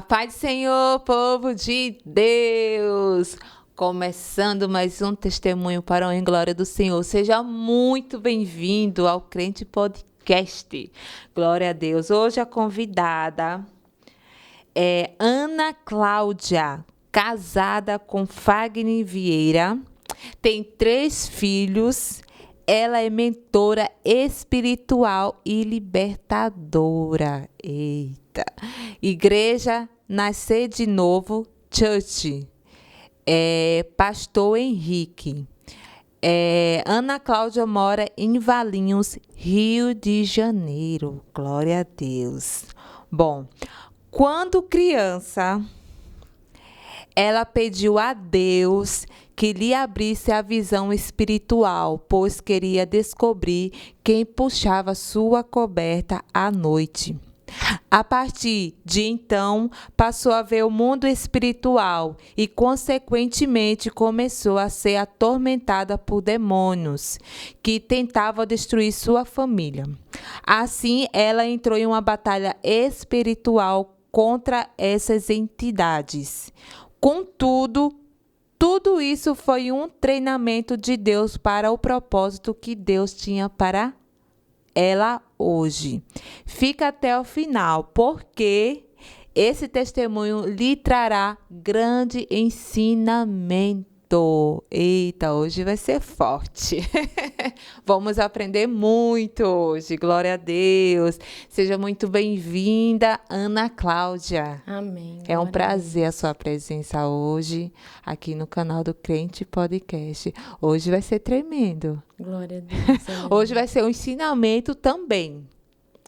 A paz do Senhor, povo de Deus! Começando mais um testemunho para a honra e glória do Senhor. Seja muito bem-vindo ao Crente Podcast. Glória a Deus. Hoje a convidada é Ana Cláudia, casada com Fagner Vieira, tem 3 filhos. Ela é mentora espiritual e libertadora. Eita! Igreja Nascer de Novo Church. Pastor Henrique. Ana Cláudia mora em Valinhos, Rio de Janeiro. Glória a Deus. Bom, quando criança, ela pediu a Deus que lhe abrisse a visão espiritual, pois queria descobrir quem puxava sua coberta à noite. A partir de então, passou a ver o mundo espiritual e, consequentemente, começou a ser atormentada por demônios que tentavam destruir sua família. Assim, ela entrou em uma batalha espiritual contra essas entidades. Contudo, tudo isso foi um treinamento de Deus para o propósito que Deus tinha para ela hoje. Fica até o final, porque esse testemunho lhe trará grande ensinamento. Eita, hoje vai ser forte. Vamos aprender muito hoje. Glória a Deus. Seja muito bem-vinda, Ana Cláudia. Amém. É um prazer a sua presença hoje aqui no canal do Crente Podcast. Hoje vai ser tremendo. Glória a Deus. Hoje vai ser um ensinamento também.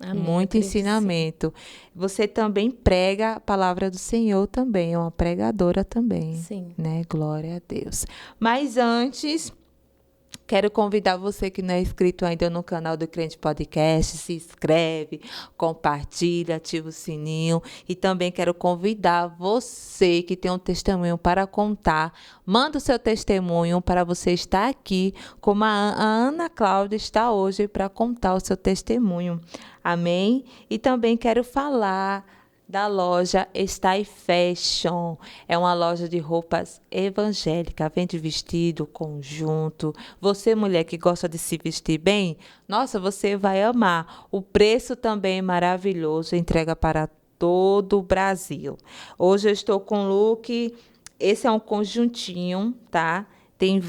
Amém. Muito ensinamento. Você também prega a palavra do Senhor também, é uma pregadora também. Sim. Né? Glória a Deus. Mas antes, quero convidar você que não é inscrito ainda no canal do Crente Podcast, se inscreve, compartilha, ativa o sininho. E também quero convidar você que tem um testemunho para contar, manda o seu testemunho para você estar aqui, como a Ana Cláudia está hoje para contar o seu testemunho. Amém? E também quero falar da loja Style Fashion. É uma loja de roupas evangélica, vende vestido, conjunto. Você, mulher que gosta de se vestir bem, nossa, você vai amar. O preço também é maravilhoso, entrega para todo o Brasil. Hoje eu estou com look, esse é um conjuntinho, tá? Tem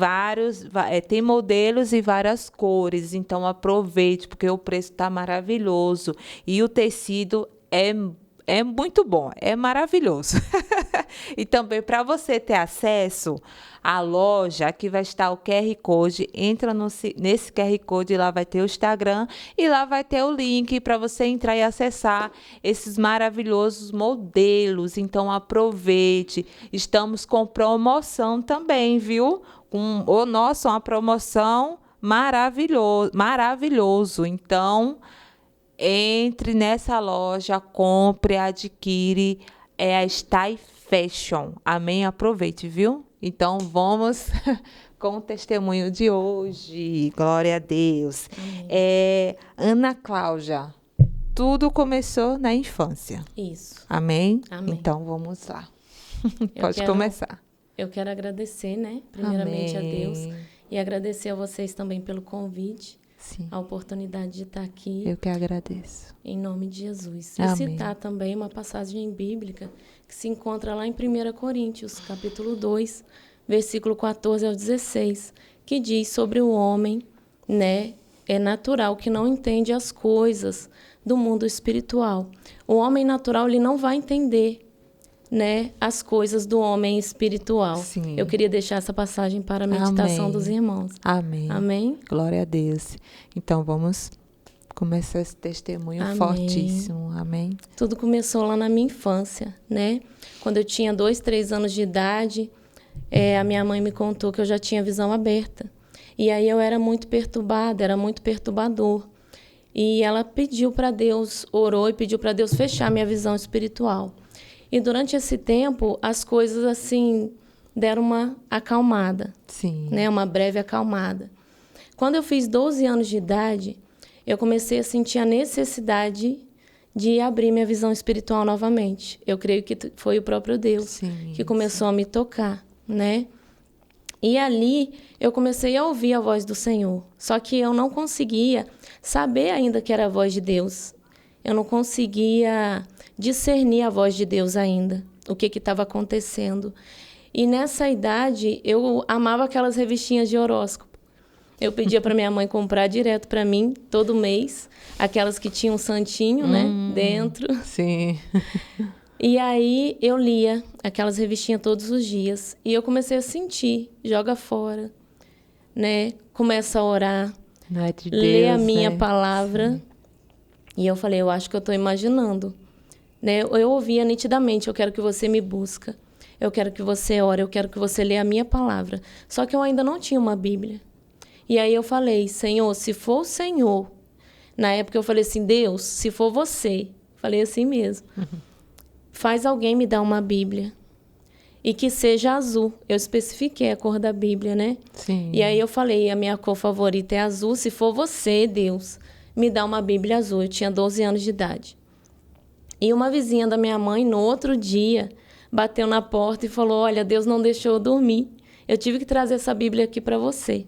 tem modelos e várias cores, então aproveite, porque o preço está maravilhoso. E o tecido é muito bom, é maravilhoso. E também para você ter acesso à loja, aqui vai estar o QR Code, entra nesse QR Code, lá vai ter o Instagram e lá vai ter o link para você entrar e acessar esses maravilhosos modelos. Então aproveite, estamos com promoção também, viu? Nossa, uma promoção maravilhoso. Então, entre nessa loja, compre, adquire, é a Style Fashion. Amém? Aproveite, viu? Então, vamos com o testemunho de hoje. Glória a Deus. Ana Cláudia, tudo começou na infância. Isso. Amém? Amém. Então, vamos lá. Pode começar. Eu quero agradecer, né? Primeiramente Amém. a Deus. E agradecer a vocês também pelo convite. Sim. A oportunidade de estar aqui. Eu que agradeço. Em nome de Jesus. Amém. E citar também uma passagem bíblica que se encontra lá em 1 Coríntios, capítulo 2, versículo 14 ao 16, que diz sobre o homem, né? É natural que não entende as coisas do mundo espiritual. O homem natural, ele não vai entender, né, as coisas do homem espiritual. Sim. Eu queria deixar essa passagem para a meditação dos irmãos. Amém. Amém? Glória a Deus. Então, vamos começar esse testemunho Amém. fortíssimo. Amém? Tudo começou lá na minha infância, né? Quando eu tinha 2, 3 anos de idade, a minha mãe me contou que eu já tinha visão aberta. E aí eu era muito perturbada, era muito perturbador. E ela pediu para Deus, orou e pediu para Deus fechar minha visão espiritual. E durante esse tempo, as coisas, assim, deram uma acalmada. Sim. Né? Uma breve acalmada. Quando eu fiz 12 anos de idade, eu comecei a sentir a necessidade de abrir minha visão espiritual novamente. Eu creio que foi o próprio Deus Sim, que começou a me tocar, né? E ali eu comecei a ouvir a voz do Senhor. Só que eu não conseguia saber ainda que era a voz de Deus. Eu não conseguia discernir a voz de Deus ainda, o que estava acontecendo. E nessa idade eu amava aquelas revistinhas de horóscopo. Eu pedia para minha mãe comprar direto para mim, todo mês, aquelas que tinham um santinho, né, dentro. Sim. E aí eu lia aquelas revistinhas todos os dias. E eu comecei a sentir, joga fora, né? Começa a orar, Não é de lê a Deus, minha né? palavra. Sim. E eu falei, eu acho que eu estou imaginando. Né? Eu ouvia nitidamente, eu quero que você me busca. Eu quero que você ore, eu quero que você lê a minha palavra. Só que eu ainda não tinha uma Bíblia. E aí eu falei, Senhor, se for o Senhor... Na época eu falei assim, Deus, se for você... Falei assim mesmo. Faz alguém me dar uma Bíblia. E que seja azul. Eu especifiquei a cor da Bíblia, né? Sim. E aí eu falei, a minha cor favorita é azul. Se for você, Deus, me dá uma Bíblia azul. Eu tinha 12 anos de idade. E uma vizinha da minha mãe, no outro dia, bateu na porta e falou, olha, Deus não deixou eu dormir. Eu tive que trazer essa Bíblia aqui para você.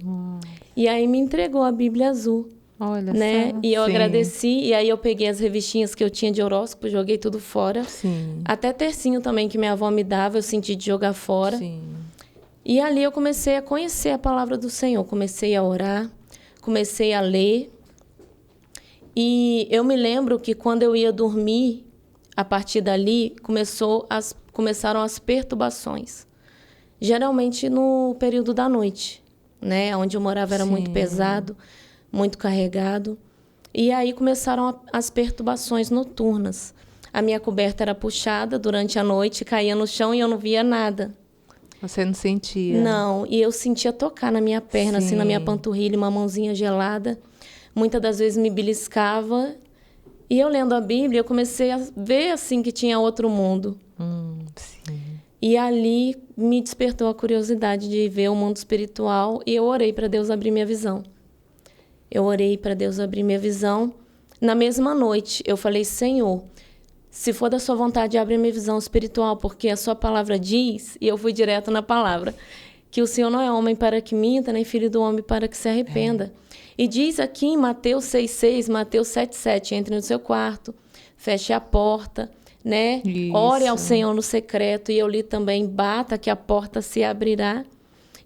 E aí me entregou a Bíblia azul. Olha Né? só. E eu Sim. agradeci, e aí eu peguei as revistinhas que eu tinha de horóscopo, joguei tudo fora. Sim. Até tercinho também que minha avó me dava, eu senti de jogar fora. Sim. E ali eu comecei a conhecer a palavra do Senhor, comecei a orar, comecei a ler. E eu me lembro que quando eu ia dormir, a partir dali, começaram as perturbações. Geralmente no período da noite, né? Onde eu morava era muito pesado, muito carregado. E aí começaram as perturbações noturnas. A minha coberta era puxada durante a noite, caía no chão e eu não via nada. Você não sentia? Não, e eu sentia tocar na minha perna, assim, na minha panturrilha, uma mãozinha gelada. Muitas das vezes me beliscava. E eu lendo a Bíblia, eu comecei a ver, assim, que tinha outro mundo. Sim. E ali me despertou a curiosidade de ver o mundo espiritual e eu orei para Deus abrir minha visão. Eu orei para Deus abrir minha visão. Na mesma noite, eu falei, Senhor, se for da sua vontade, abre minha visão espiritual, porque a sua palavra diz, e eu fui direto na palavra, que o Senhor não é homem para que minta, nem filho do homem para que se arrependa. E diz aqui em Mateus 6,6, Mateus 7,7, entre no seu quarto, feche a porta, né? Isso. Ore ao Senhor no secreto. E eu li também, bata que a porta se abrirá.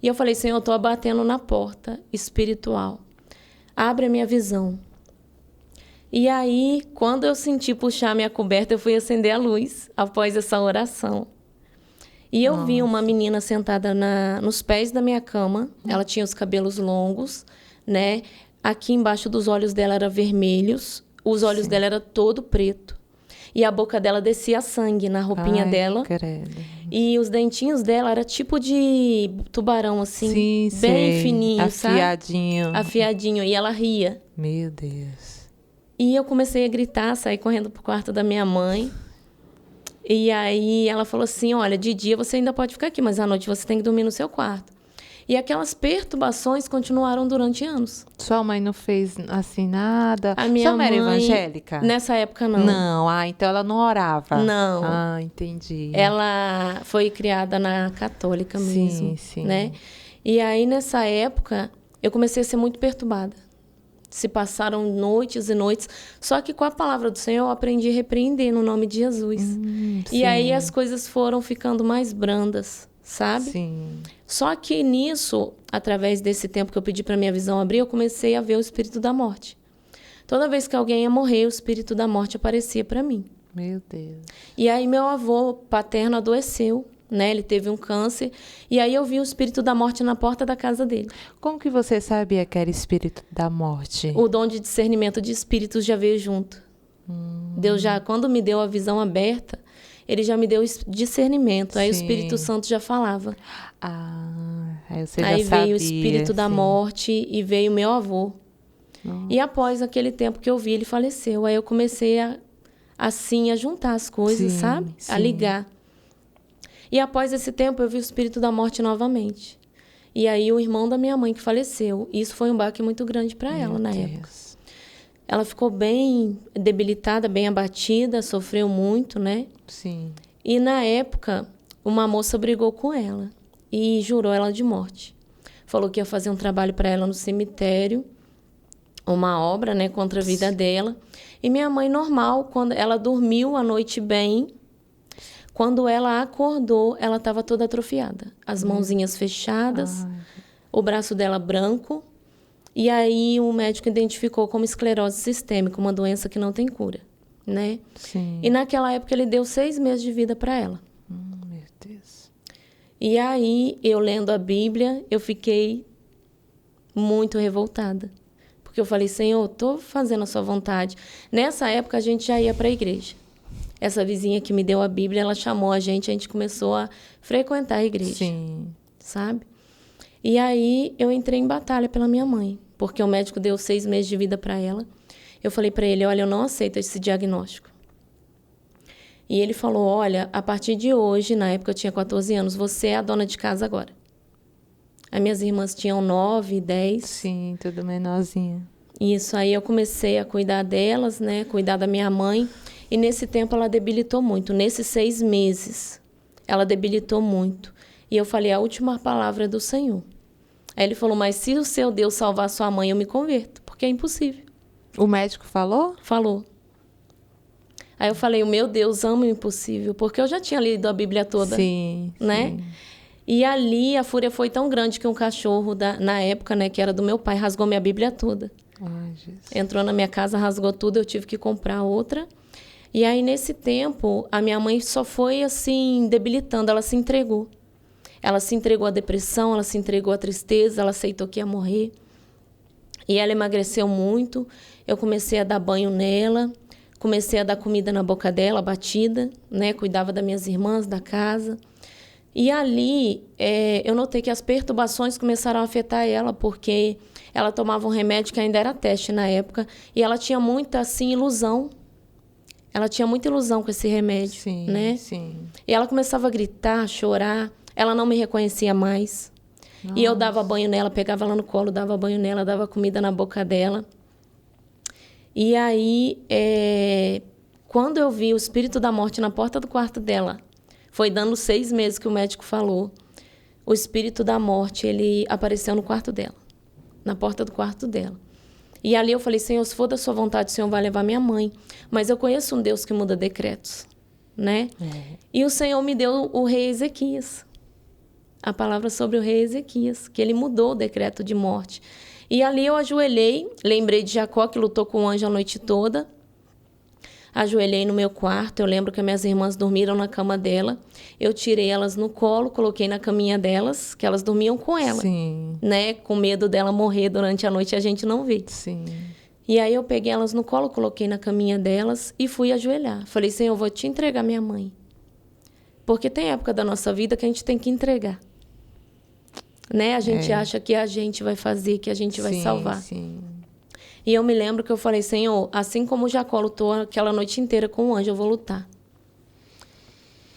E eu falei, Senhor, eu estou batendo na porta espiritual. Abre a minha visão. E aí, quando eu senti puxar minha coberta, eu fui acender a luz após essa oração. E eu vi uma menina sentada nos pés da minha cama. Ela tinha os cabelos longos, né? Aqui embaixo dos olhos dela eram vermelhos. Os olhos dela eram todo preto. E a boca dela descia sangue na roupinha dela. Credo. E os dentinhos dela era tipo de tubarão, assim. Sim, bem sei. fininho, Afiadinho. sabe? Afiadinho. E ela ria. Meu Deus. E eu comecei a gritar, saí correndo pro quarto da minha mãe. E aí ela falou assim, olha, de dia você ainda pode ficar aqui, mas à noite você tem que dormir no seu quarto. E aquelas perturbações continuaram durante anos. Sua mãe não fez assim nada? A minha Sua mãe era mãe, evangélica? nessa época, não. Não, então ela não orava. Não. Ah, entendi. Ela foi criada na católica mesmo, sim. né? E aí, nessa época, eu comecei a ser muito perturbada. Se passaram noites e noites. Só que com a palavra do Senhor, eu aprendi a repreender no nome de Jesus. E aí, as coisas foram ficando mais brandas, sabe? Sim. Só que nisso, através desse tempo que eu pedi para minha visão abrir, eu comecei a ver o espírito da morte. Toda vez que alguém ia morrer, o espírito da morte aparecia para mim. Meu Deus. E aí meu avô paterno adoeceu, né? Ele teve um câncer. E aí eu vi o espírito da morte na porta da casa dele. Como que você sabia que era espírito da morte? O dom de discernimento de espíritos já veio junto. Deus já, quando me deu a visão aberta, ele já me deu discernimento. Aí o Espírito Santo já falava. Aí você aí já sabia. Veio o espírito da morte e veio meu avô. E após aquele tempo que eu vi, ele faleceu. Aí eu comecei a juntar as coisas, sabe? A ligar. E após esse tempo, eu vi o espírito da morte novamente. E aí o irmão da minha mãe que faleceu. Isso foi um baque muito grande para ela na época. ela ficou bem debilitada, bem abatida, sofreu muito, né? Sim. E na época, uma moça brigou com ela e jurou ela de morte. Falou que ia fazer um trabalho para ela no cemitério, uma obra, né, contra a vida dela. E minha mãe, normal, quando ela dormiu a noite bem, quando ela acordou, ela estava toda atrofiada. As mãozinhas fechadas, o braço dela branco. E aí o médico identificou como esclerose sistêmica, uma doença que não tem cura, né? Sim. E naquela época ele deu 6 meses de vida para ela. Meu Deus. E aí, eu lendo a Bíblia, eu fiquei muito revoltada. Porque eu falei, Senhor, estou fazendo a sua vontade. Nessa época, a gente já ia para a igreja. Essa vizinha que me deu a Bíblia, ela chamou a gente começou a frequentar a igreja. Sim. Sabe? E aí, eu entrei em batalha pela minha mãe. Porque o médico deu 6 meses de vida para ela. Eu falei para ele, olha, eu não aceito esse diagnóstico. E ele falou, olha, a partir de hoje, na época eu tinha 14 anos, você é a dona de casa agora. As minhas irmãs tinham 9, 10. Sim, tudo menorzinha. Isso, aí eu comecei a cuidar delas, né? Cuidar da minha mãe. E nesse tempo ela debilitou muito. Nesses 6 meses, ela debilitou muito. E eu falei, a última palavra é do Senhor. Aí ele falou, mas se o seu Deus salvar sua mãe, eu me converto. Porque é impossível. O médico falou? Falou. Aí eu falei, o meu Deus ama o impossível, porque eu já tinha lido a Bíblia toda, Sim, né? sim. E ali a fúria foi tão grande que um cachorro, na época, né, que era do meu pai, rasgou minha Bíblia toda. Ai, Jesus. Entrou na minha casa, rasgou tudo, eu tive que comprar outra. E aí, nesse tempo, a minha mãe só foi, assim, debilitando, ela se entregou. Ela se entregou à depressão, ela se entregou à tristeza, ela aceitou que ia morrer. E ela emagreceu muito, eu comecei a dar banho nela, comecei a dar comida na boca dela, batida, né? Cuidava das minhas irmãs, da casa. E ali, eu notei que as perturbações começaram a afetar ela, porque ela tomava um remédio que ainda era teste na época, e ela tinha muita, assim, ilusão. Ela tinha muita ilusão com esse remédio, Sim, né? sim. E ela começava a gritar, chorar, ela não me reconhecia mais. Nossa. E eu dava banho nela, pegava ela no colo, dava banho nela, dava comida na boca dela. E aí, quando eu vi o espírito da morte na porta do quarto dela, foi dando 6 meses que o médico falou, o espírito da morte, ele apareceu no quarto dela, na porta do quarto dela. E ali eu falei, Senhor, se for da sua vontade, o Senhor vai levar minha mãe. Mas eu conheço um Deus que muda decretos, né? E o Senhor me deu o rei Ezequias. A palavra sobre o rei Ezequias, que ele mudou o decreto de morte. E ali eu ajoelhei, lembrei de Jacó, que lutou com o anjo a noite toda. Ajoelhei no meu quarto, eu lembro que minhas irmãs dormiram na cama dela. Eu tirei elas no colo, coloquei na caminha delas, que elas dormiam com ela. Sim. Né? Com medo dela morrer durante a noite e a gente não vê. Sim. E aí eu peguei elas no colo, coloquei na caminha delas e fui ajoelhar. Falei, Senhor, eu vou te entregar minha mãe. Porque tem época da nossa vida que a gente tem que entregar. Né? A gente acha que a gente vai fazer, que a gente vai salvar. Sim. E eu me lembro que eu falei, Senhor, assim como Jacó lutou aquela noite inteira com o anjo, eu vou lutar.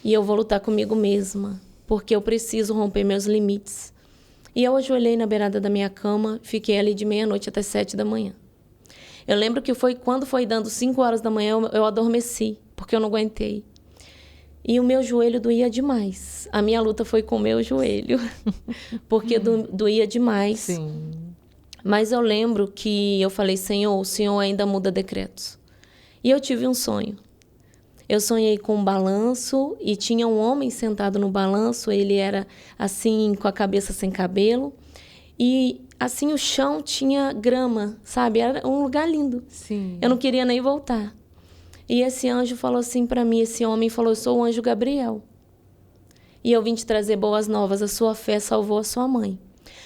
E eu vou lutar comigo mesma, porque eu preciso romper meus limites. E eu ajoelhei na beirada da minha cama, fiquei ali de meia-noite até 7 da manhã. Eu lembro que foi quando foi dando 5 horas da manhã, eu adormeci, porque eu não aguentei. E o meu joelho doía demais. A minha luta foi com o meu joelho, porque doía demais. Sim. Mas eu lembro que eu falei, Senhor, o Senhor ainda muda decretos. E eu tive um sonho. Eu sonhei com um balanço e tinha um homem sentado no balanço. Ele era assim, com a cabeça sem cabelo. E assim, o chão tinha grama, sabe? Era um lugar lindo. Sim. Eu não queria nem voltar. E esse anjo falou assim para mim, esse homem falou, eu sou o anjo Gabriel. E eu vim te trazer boas novas, a sua fé salvou a sua mãe.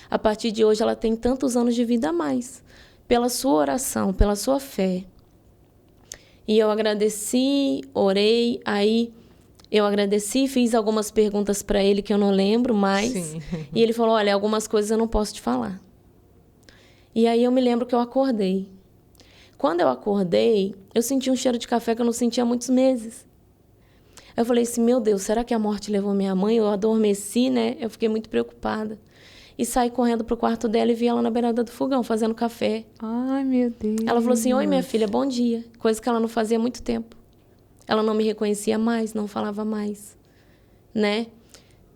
A partir de hoje, ela tem tantos anos de vida a mais. Pela sua oração, pela sua fé. E eu agradeci, orei, aí eu agradeci, fiz algumas perguntas para ele que eu não lembro mais. Sim. E ele falou, olha, algumas coisas eu não posso te falar. E aí eu me lembro que eu acordei. Quando eu acordei, eu senti um cheiro de café que eu não sentia há muitos meses. Eu falei assim, meu Deus, será que a morte levou minha mãe? Eu adormeci, né? Eu fiquei muito preocupada. E saí correndo pro quarto dela e vi ela na beirada do fogão, fazendo café. Ai, meu Deus. Ela falou assim, oi, minha filha, bom dia. Coisa que ela não fazia há muito tempo. Ela não me reconhecia mais, não falava mais, né?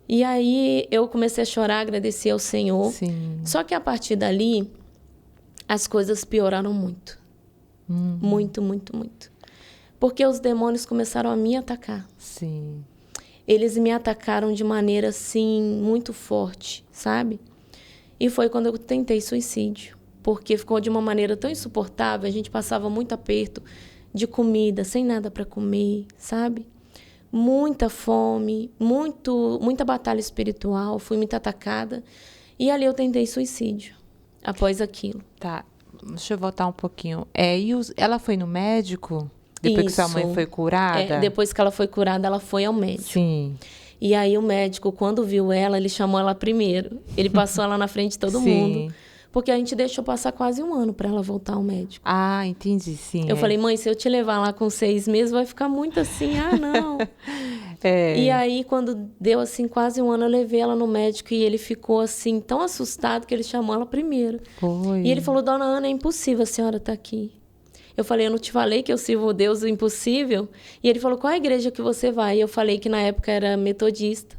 E aí eu comecei a chorar, agradecer ao Senhor. Sim. Só que a partir dali, as coisas pioraram muito. Muito, muito, muito. Porque os demônios começaram a me atacar. Sim. Eles me atacaram de maneira, assim, muito forte, sabe? E foi quando eu tentei suicídio. Porque ficou de uma maneira tão insuportável, a gente passava muito aperto de comida, sem nada para comer, sabe? Muita fome, muita batalha espiritual, fui muito atacada. E ali eu tentei suicídio, após aquilo. Tá, deixa eu voltar um pouquinho. Ela foi no médico? Depois que sua mãe foi curada? Depois que ela foi curada, ela foi ao médico. Sim. E aí o médico, quando viu ela, ele chamou ela primeiro. Ele passou ela na frente de todo mundo. Porque a gente deixou passar quase 1 ano para ela voltar ao médico. Ah, entendi, sim. Eu falei, mãe, se eu te levar lá com 6 meses, vai ficar muito assim. Ah, não. E aí, quando deu assim quase 1 ano, eu levei ela no médico e ele ficou assim, tão assustado que ele chamou ela primeiro. Foi. E ele falou, dona Ana, é impossível a senhora estar aqui. Eu falei, eu não te falei que eu sirvo o Deus impossível? E ele falou, qual a igreja que você vai? E eu falei que na época era metodista.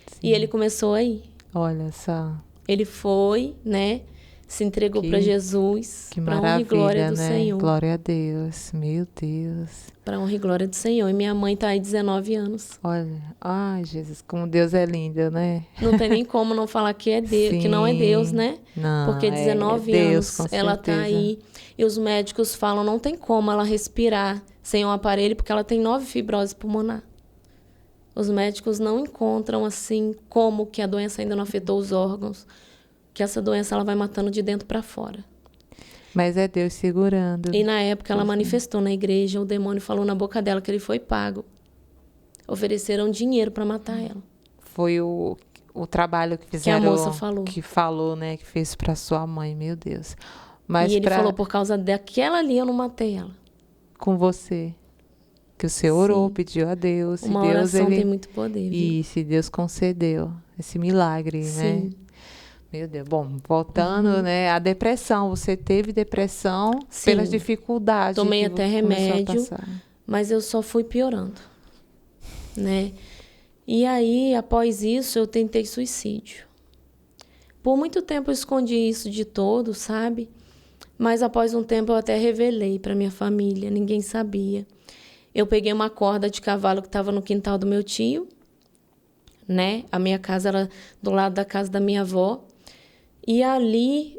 Sim. E ele começou a ir. Olha só. Ele foi, né? Se entregou para Jesus. Que pra maravilha, honra e glória do né? Senhor. Glória a Deus. Meu Deus. Para honra e glória do Senhor. E minha mãe tá aí 19 anos. Olha, ai, Jesus, como Deus é lindo, né? Não tem nem como não falar que é Deus, que não é Deus, né? Não, porque 19 Deus, anos ela tá aí. E os médicos falam, não tem como ela respirar sem um aparelho, porque ela tem 9 fibroses pulmonar. Os médicos não encontram, assim, como que a doença ainda não afetou os órgãos. Que essa doença ela vai matando de dentro para fora. Mas é Deus segurando. E na época ela manifestou na igreja, o demônio falou na boca dela que ele foi pago. Ofereceram dinheiro para matar ela. Foi o trabalho que fizeram. Que a moça falou. Que falou, né? Que fez para sua mãe, meu Deus. Mas e ele falou, por causa daquela ali eu não matei ela. Com você. Que o Senhor orou, pediu a Deus. Uma Deus, oração tem muito poder. E se Deus concedeu esse milagre, né? Meu Deus. Bom, voltando, né? A depressão. Você teve depressão pelas dificuldades. Tomei até remédio, mas eu só fui piorando, né? E aí, após isso, eu tentei suicídio. Por muito tempo eu escondi isso de todo, sabe? Mas após um tempo eu até revelei para minha família, ninguém sabia. Eu peguei uma corda de cavalo que estava no quintal do meu tio, né? A minha casa era do lado da casa da minha avó. E ali,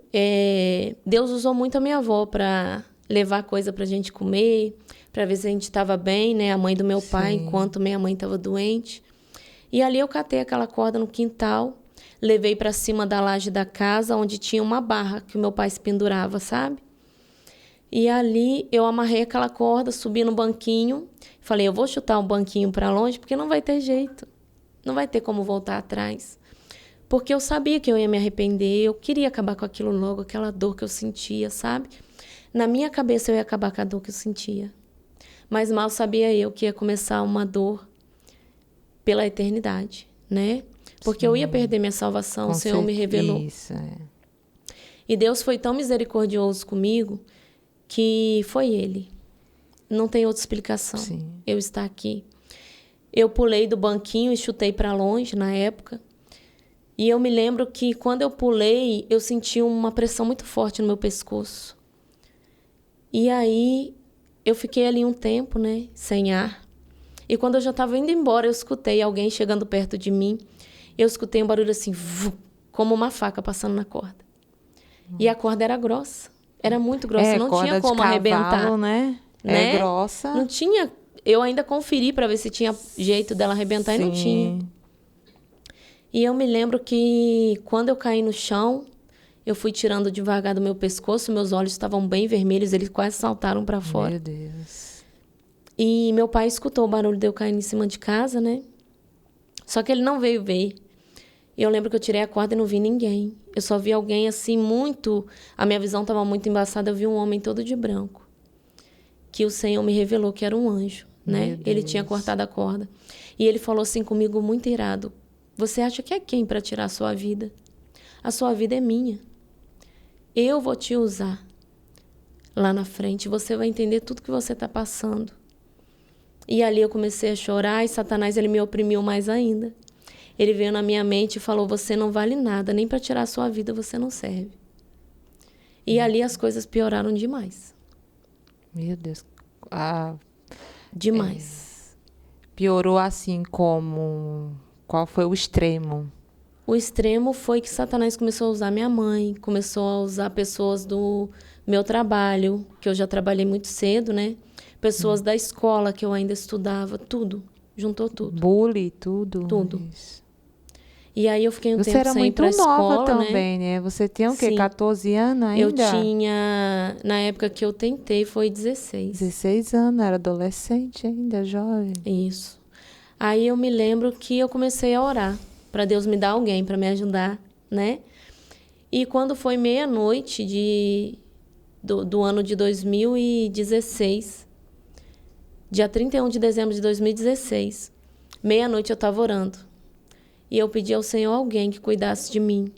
Deus usou muito a minha avó para levar coisa para a gente comer, para ver se a gente estava bem, né? A mãe do meu pai, enquanto minha mãe estava doente. E ali eu catei aquela corda no quintal, levei para cima da laje da casa, onde tinha uma barra que o meu pai se pendurava, sabe? E ali eu amarrei aquela corda, subi no banquinho, falei, eu vou chutar o banquinho para longe, porque não vai ter jeito, não vai ter como voltar atrás. Porque eu sabia que eu ia me arrepender, eu queria acabar com aquilo logo, aquela dor que eu sentia, sabe? Na minha cabeça eu ia acabar com a dor que eu sentia. Mas mal sabia eu que ia começar uma dor pela eternidade, né? Porque eu ia perder minha salvação, o Senhor me revelou. Isso, E Deus foi tão misericordioso comigo que foi Ele. Não tem outra explicação. Eu estar aqui. Eu pulei do banquinho e chutei para longe na época. E eu me lembro que quando eu pulei, eu senti uma pressão muito forte no meu pescoço. E aí eu fiquei ali um tempo, né, sem ar. E quando eu já estava indo embora, eu escutei alguém chegando perto de mim. Eu escutei um barulho assim, como uma faca passando na corda. E a corda era grossa. Era muito grossa, não tinha como arrebentar. Né? É grossa. Não tinha. Eu ainda conferi para ver se tinha jeito dela arrebentar e não tinha. E eu me lembro que quando eu caí no chão, eu fui tirando devagar do meu pescoço, meus olhos estavam bem vermelhos, eles quase saltaram para fora. Meu Deus. E meu pai escutou o barulho de eu caindo em cima de casa, né? Só que ele não veio ver. E eu lembro que eu tirei a corda e não vi ninguém. Eu só vi alguém assim muito... A minha visão estava muito embaçada, eu vi um homem todo de branco. Que o Senhor me revelou que era um anjo. né? Ele tinha cortado a corda. E ele falou assim comigo, muito irado: você acha que é quem para tirar a sua vida? A sua vida é minha. Eu vou te usar. Lá na frente, você vai entender tudo que você está passando. E ali eu comecei a chorar e Satanás, ele me oprimiu mais ainda. Ele veio na minha mente e falou: você não vale nada, nem para tirar a sua vida você não serve. E ali as coisas pioraram demais. Meu Deus. Demais. Piorou assim como... Qual foi o extremo? O extremo foi que Satanás começou a usar minha mãe, começou a usar pessoas do meu trabalho, que eu já trabalhei muito cedo, né? Pessoas da escola que eu ainda estudava, tudo. Juntou tudo. Bullying, tudo? Tudo. Isso. E aí eu fiquei um Você tempo era sem ir muito pra nova escola, também, né? Você tinha o quê? Sim. 14 anos ainda? Eu tinha, na época que eu tentei, foi 16. 16 anos, era adolescente ainda, jovem. Isso. Aí eu me lembro que eu comecei a orar para Deus me dar alguém para me ajudar, né? E quando foi meia-noite do ano de 2016, dia 31 de dezembro de 2016, meia-noite eu estava orando. E eu pedi ao Senhor alguém que cuidasse de mim.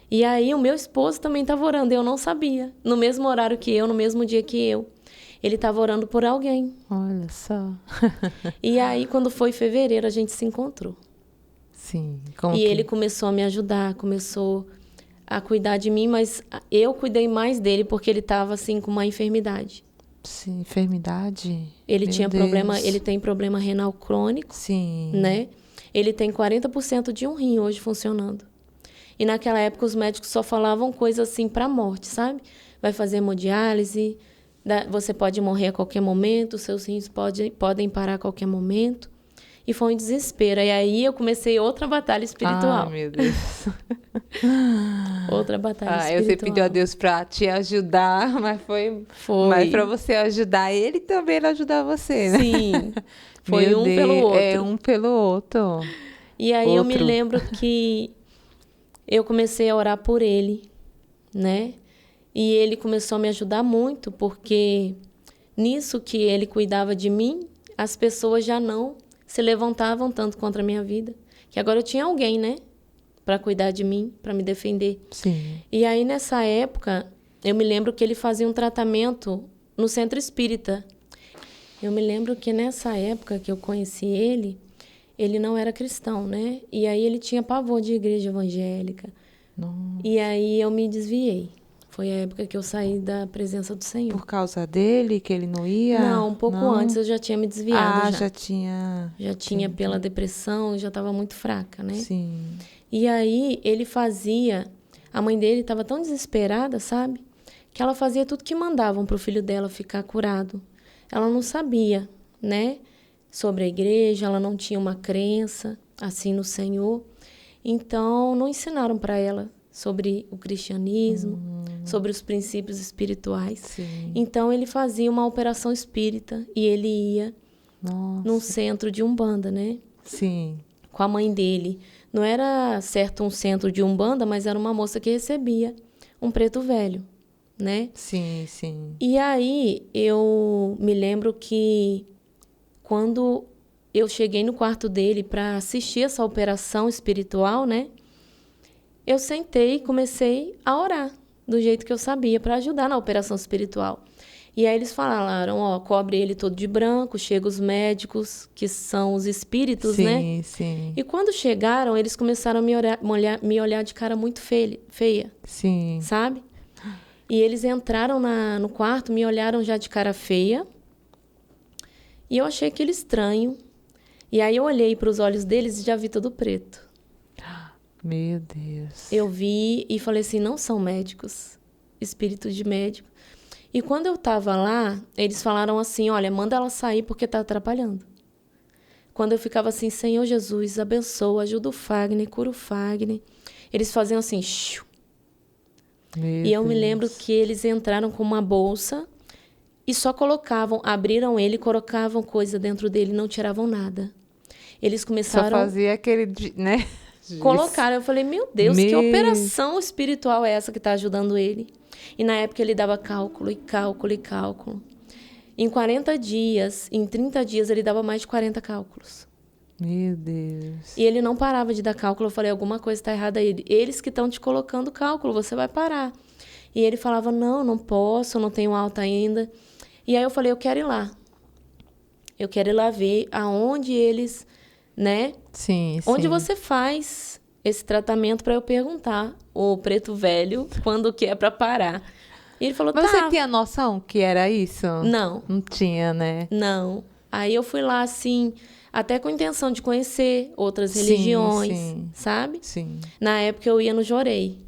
E aí o meu esposo também estava orando, eu não sabia. No mesmo horário que eu, no mesmo dia que eu. Ele estava orando por alguém. Olha só. E aí, quando foi fevereiro, a gente se encontrou. Sim. E ele começou a me ajudar, começou a cuidar de mim, mas eu cuidei mais dele porque ele estava assim com uma enfermidade. Sim, enfermidade. Ele Meu tinha Deus. problema, ele tem problema renal crônico, Sim. né? Ele tem 40% de um rim hoje funcionando. E naquela época os médicos só falavam coisas assim para morte, sabe? Vai fazer hemodiálise, você pode morrer a qualquer momento, seus rins podem parar a qualquer momento. E foi um desespero. E aí eu comecei outra batalha espiritual. Ah, meu Deus. Outra batalha espiritual. Você pediu a Deus para te ajudar, mas foi. Mas para você ajudar ele também, ele ajudar você, né? Sim. Foi Meu um Deus, pelo outro. É um pelo outro. E aí eu me lembro que eu comecei a orar por ele, né? E ele começou a me ajudar muito, porque nisso que ele cuidava de mim, as pessoas já não se levantavam tanto contra a minha vida. Que agora eu tinha alguém, né? Para cuidar de mim, para me defender. Sim. E aí, nessa época, eu me lembro que ele fazia um tratamento no centro espírita. Eu me lembro que nessa época que eu conheci ele não era cristão, né? E aí ele tinha pavor de igreja evangélica. Nossa. E aí eu me desviei. Foi a época que eu saí da presença do Senhor. Por causa dele, que ele não ia? Não, um pouco antes eu já tinha me desviado. Já tinha. Já tinha pela depressão, já estava muito fraca, né? Sim. E aí ele fazia... A mãe dele estava tão desesperada, sabe? Que ela fazia tudo que mandavam para o filho dela ficar curado. Ela não sabia, né? Sobre a igreja, ela não tinha uma crença assim no Senhor. Então, não ensinaram para ela sobre o cristianismo, sobre os princípios espirituais. Sim. Então, ele fazia uma operação espírita e ele ia num centro de Umbanda, né? Sim. Com a mãe dele. Não era certo um centro de Umbanda, mas era uma moça que recebia um preto velho, né? Sim, sim. E aí, eu me lembro que quando eu cheguei no quarto dele para assistir essa operação espiritual, né? Eu sentei e comecei a orar do jeito que eu sabia para ajudar na operação espiritual. E aí eles falaram, ó, cobre ele todo de branco, chega os médicos, que são os espíritos, né? Sim, sim. E quando chegaram, eles começaram a me olhar de cara muito feia, Sim. sabe? E eles entraram no quarto, me olharam já de cara feia. E eu achei aquilo estranho. E aí eu olhei para os olhos deles e já vi tudo preto. Meu Deus. Eu vi e falei assim, não são médicos, espíritos de médico. E quando eu estava lá, eles falaram assim, olha, manda ela sair porque está atrapalhando. Quando eu ficava assim, Senhor Jesus, abençoa, ajuda o Fagner, cura o Fagner. Eles faziam assim, xiu. E eu me lembro que eles entraram com uma bolsa e só abriram ele, colocavam coisa dentro dele, não tiravam nada. Eles começaram... Só fazia aquele, né? Colocaram, eu falei, meu Deus, que operação espiritual é essa que está ajudando ele? E na época ele dava cálculo e cálculo e cálculo. Em 40 dias, em 30 dias, ele dava mais de 40 cálculos. Meu Deus. E ele não parava de dar cálculo. Eu falei, alguma coisa está errada aí. Eles que estão te colocando cálculo, você vai parar. E ele falava, não posso, não tenho alta ainda. E aí eu falei, eu quero ir lá. Eu quero ir lá ver aonde eles, né? Sim, Onde sim. você faz esse tratamento para eu perguntar o preto velho quando que é para parar. E ele falou, Mas tá. você tinha noção que era isso? Não. Não tinha, né? Não. Aí eu fui lá, assim, até com intenção de conhecer outras Sim, religiões, sim. sabe? Sim. Na época eu ia no Jorei.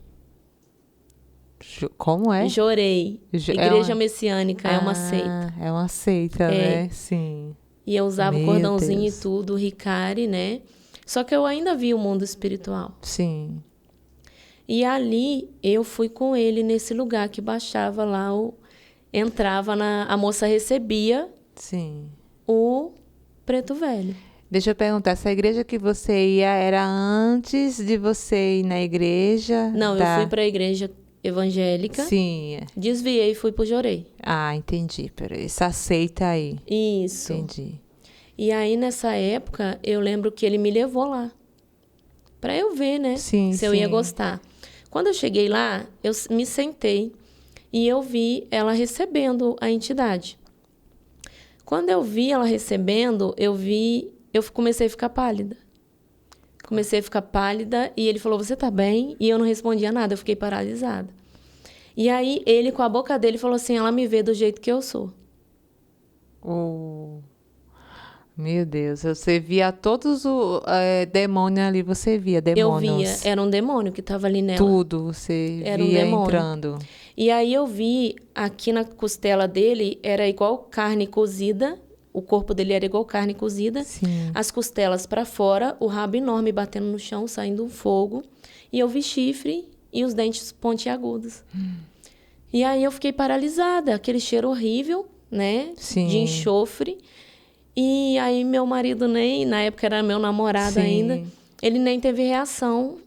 Como é? Jorei. Igreja Messiânica, é uma seita. É uma seita, né? Sim. E eu usava o Meu cordãozinho Deus. e tudo, o Ricari, né? Só que eu ainda vi o mundo espiritual. Sim. E ali eu fui com ele nesse lugar que baixava lá, entrava a moça recebia Sim. o preto velho. Deixa eu perguntar, essa igreja que você ia era antes de você ir na igreja? Não, eu fui para a igreja evangélica, Sim. desviei e fui pro Jorei. Ah, entendi. Peraí, essa seita aí. Isso. Entendi. E aí, nessa época, eu lembro que ele me levou lá. Pra eu ver, né? Sim, se eu ia sim. gostar. Quando eu cheguei lá, eu me sentei e eu vi ela recebendo a entidade. Quando eu vi ela recebendo, eu comecei a ficar pálida. Comecei a ficar pálida e ele falou, você tá bem? E eu não respondia nada, eu fiquei paralisada. E aí, ele, com a boca dele, falou assim, ela me vê do jeito que eu sou. Oh, meu Deus, você via todos os demônios ali, você via Eu demônios. via, era um demônio que estava ali nela. Tudo você Era um via demônio. entrando. E aí eu vi, aqui na costela dele, era igual carne cozida, o corpo dele era igual carne cozida, Sim. as costelas para fora, o rabo enorme batendo no chão, saindo um fogo, e eu vi chifre e os dentes pontiagudos. E aí eu fiquei paralisada, aquele cheiro horrível, né, Sim. de enxofre. E aí meu marido nem, na época era meu namorado Sim. ainda, ele nem teve reação.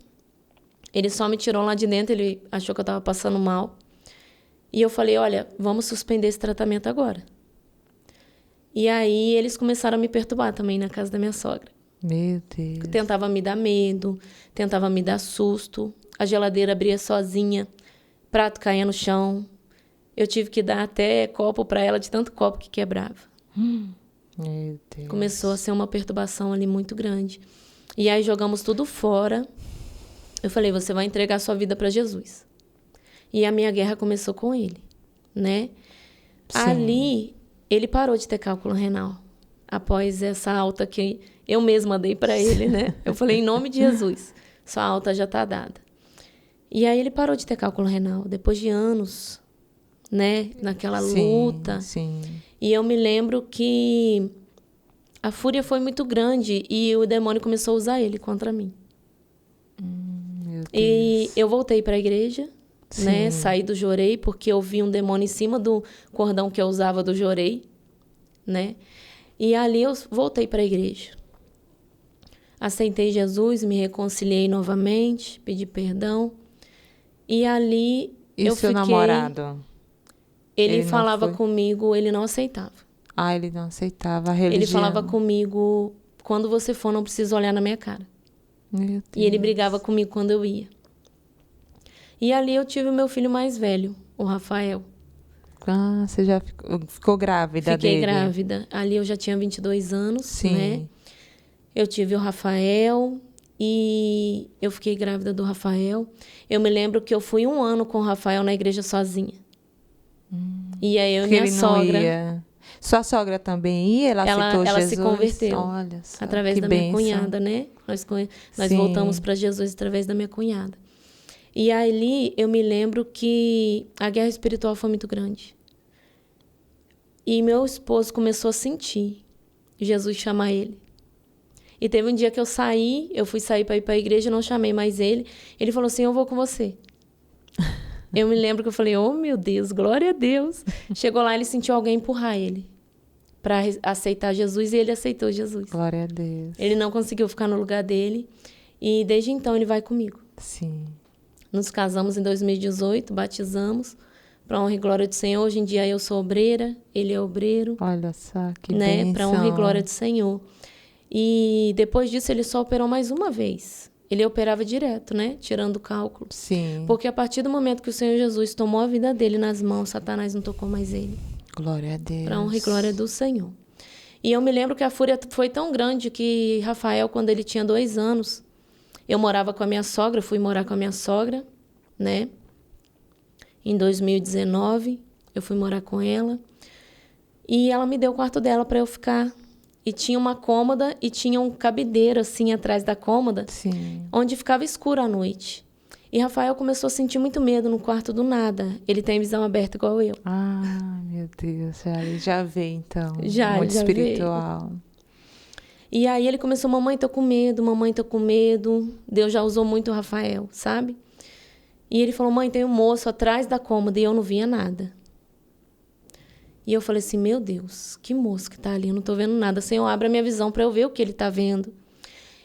Ele só me tirou lá de dentro, ele achou que eu estava passando mal. E eu falei, olha, vamos suspender esse tratamento agora. E aí eles começaram a me perturbar também na casa da minha sogra. Meu Deus. Tentava me dar medo, tentava me dar susto. A geladeira abria sozinha, prato caía no chão. Eu tive que dar até copo para ela, de tanto copo que quebrava. Meu Deus. Começou a ser uma perturbação ali muito grande. E aí jogamos tudo fora. Eu falei, você vai entregar sua vida para Jesus. E a minha guerra começou com ele, né? Sim. Ali, ele parou de ter cálculo renal. Após essa alta que eu mesma dei para ele, né? Eu falei, em nome de Jesus, sua alta já está dada. E aí ele parou de ter cálculo renal, depois de anos, né? Naquela luta. Sim. E eu me lembro que a fúria foi muito grande e o demônio começou a usar ele contra mim. Meu Deus. E eu voltei para a igreja, né? Sim. Saí do Jorei porque eu vi um demônio em cima do cordão que eu usava do Jorei, né? E ali eu voltei para a igreja. Aceitei Jesus, me reconciliei novamente, pedi perdão. E ali E eu seu fiquei... namorado? Ele não falava foi? comigo, ele não aceitava. Ah, ele não aceitava a religião. Ele falava comigo, quando você for, não precisa olhar na minha cara. Meu Deus. E ele brigava comigo quando eu ia. E ali eu tive o meu filho mais velho, o Rafael. Ah, você já ficou grávida Fiquei dele? grávida. Ali eu já tinha 22 anos, Sim. né? Eu tive o Rafael e eu fiquei grávida do Rafael. Eu me lembro que eu fui 1 ano com o Rafael na igreja sozinha. E aí eu e Porque minha ele não sogra, ia. Sua sogra também ia? Ela aceitou ela Jesus? se converteu. Olha só, através que da minha bênção. cunhada, né? Nós Sim. voltamos para Jesus através da minha cunhada. E ali eu me lembro que a guerra espiritual foi muito grande. E meu esposo começou a sentir Jesus chamar ele. E teve um dia que eu fui sair para ir para a igreja, não chamei mais ele. Ele falou assim, eu vou com você. Eu me lembro que eu falei, oh meu Deus, glória a Deus. Chegou lá, ele sentiu alguém empurrar ele para aceitar Jesus e ele aceitou Jesus. Glória a Deus. Ele não conseguiu ficar no lugar dele e desde então ele vai comigo. Sim. Nos casamos em 2018, batizamos, Para honra e glória do Senhor. Hoje em dia eu sou obreira, ele é obreiro. Olha só, que né? bênção. Para honra e glória do Senhor. E depois disso ele só operou mais uma vez. Ele operava direto, né? Tirando o cálculo. Sim. Porque a partir do momento que o Senhor Jesus tomou a vida dele nas mãos, Satanás não tocou mais ele. Glória a Deus. Para honra e glória do Senhor. E eu me lembro que a fúria foi tão grande que Rafael, quando ele tinha 2 anos, eu morava com a minha sogra, fui morar com a minha sogra, né? Em 2019, eu fui morar com ela. E ela me deu o quarto dela para eu ficar. E tinha uma cômoda e tinha um cabideiro assim atrás da cômoda, Sim. onde ficava escuro à noite. E Rafael começou a sentir muito medo no quarto do nada. Ele tem visão aberta igual eu. Ah, meu Deus, ele já vê então. Já, muito já espiritual. veio. E aí ele começou, mamãe, tô com medo, mamãe, tô com medo. Deus já usou muito o Rafael, sabe? E ele falou, mãe, tem um moço atrás da cômoda e eu não via nada. E eu falei assim, meu Deus, que moço que tá ali, eu não tô vendo nada. Senhor, abre a minha visão para eu ver o que ele tá vendo.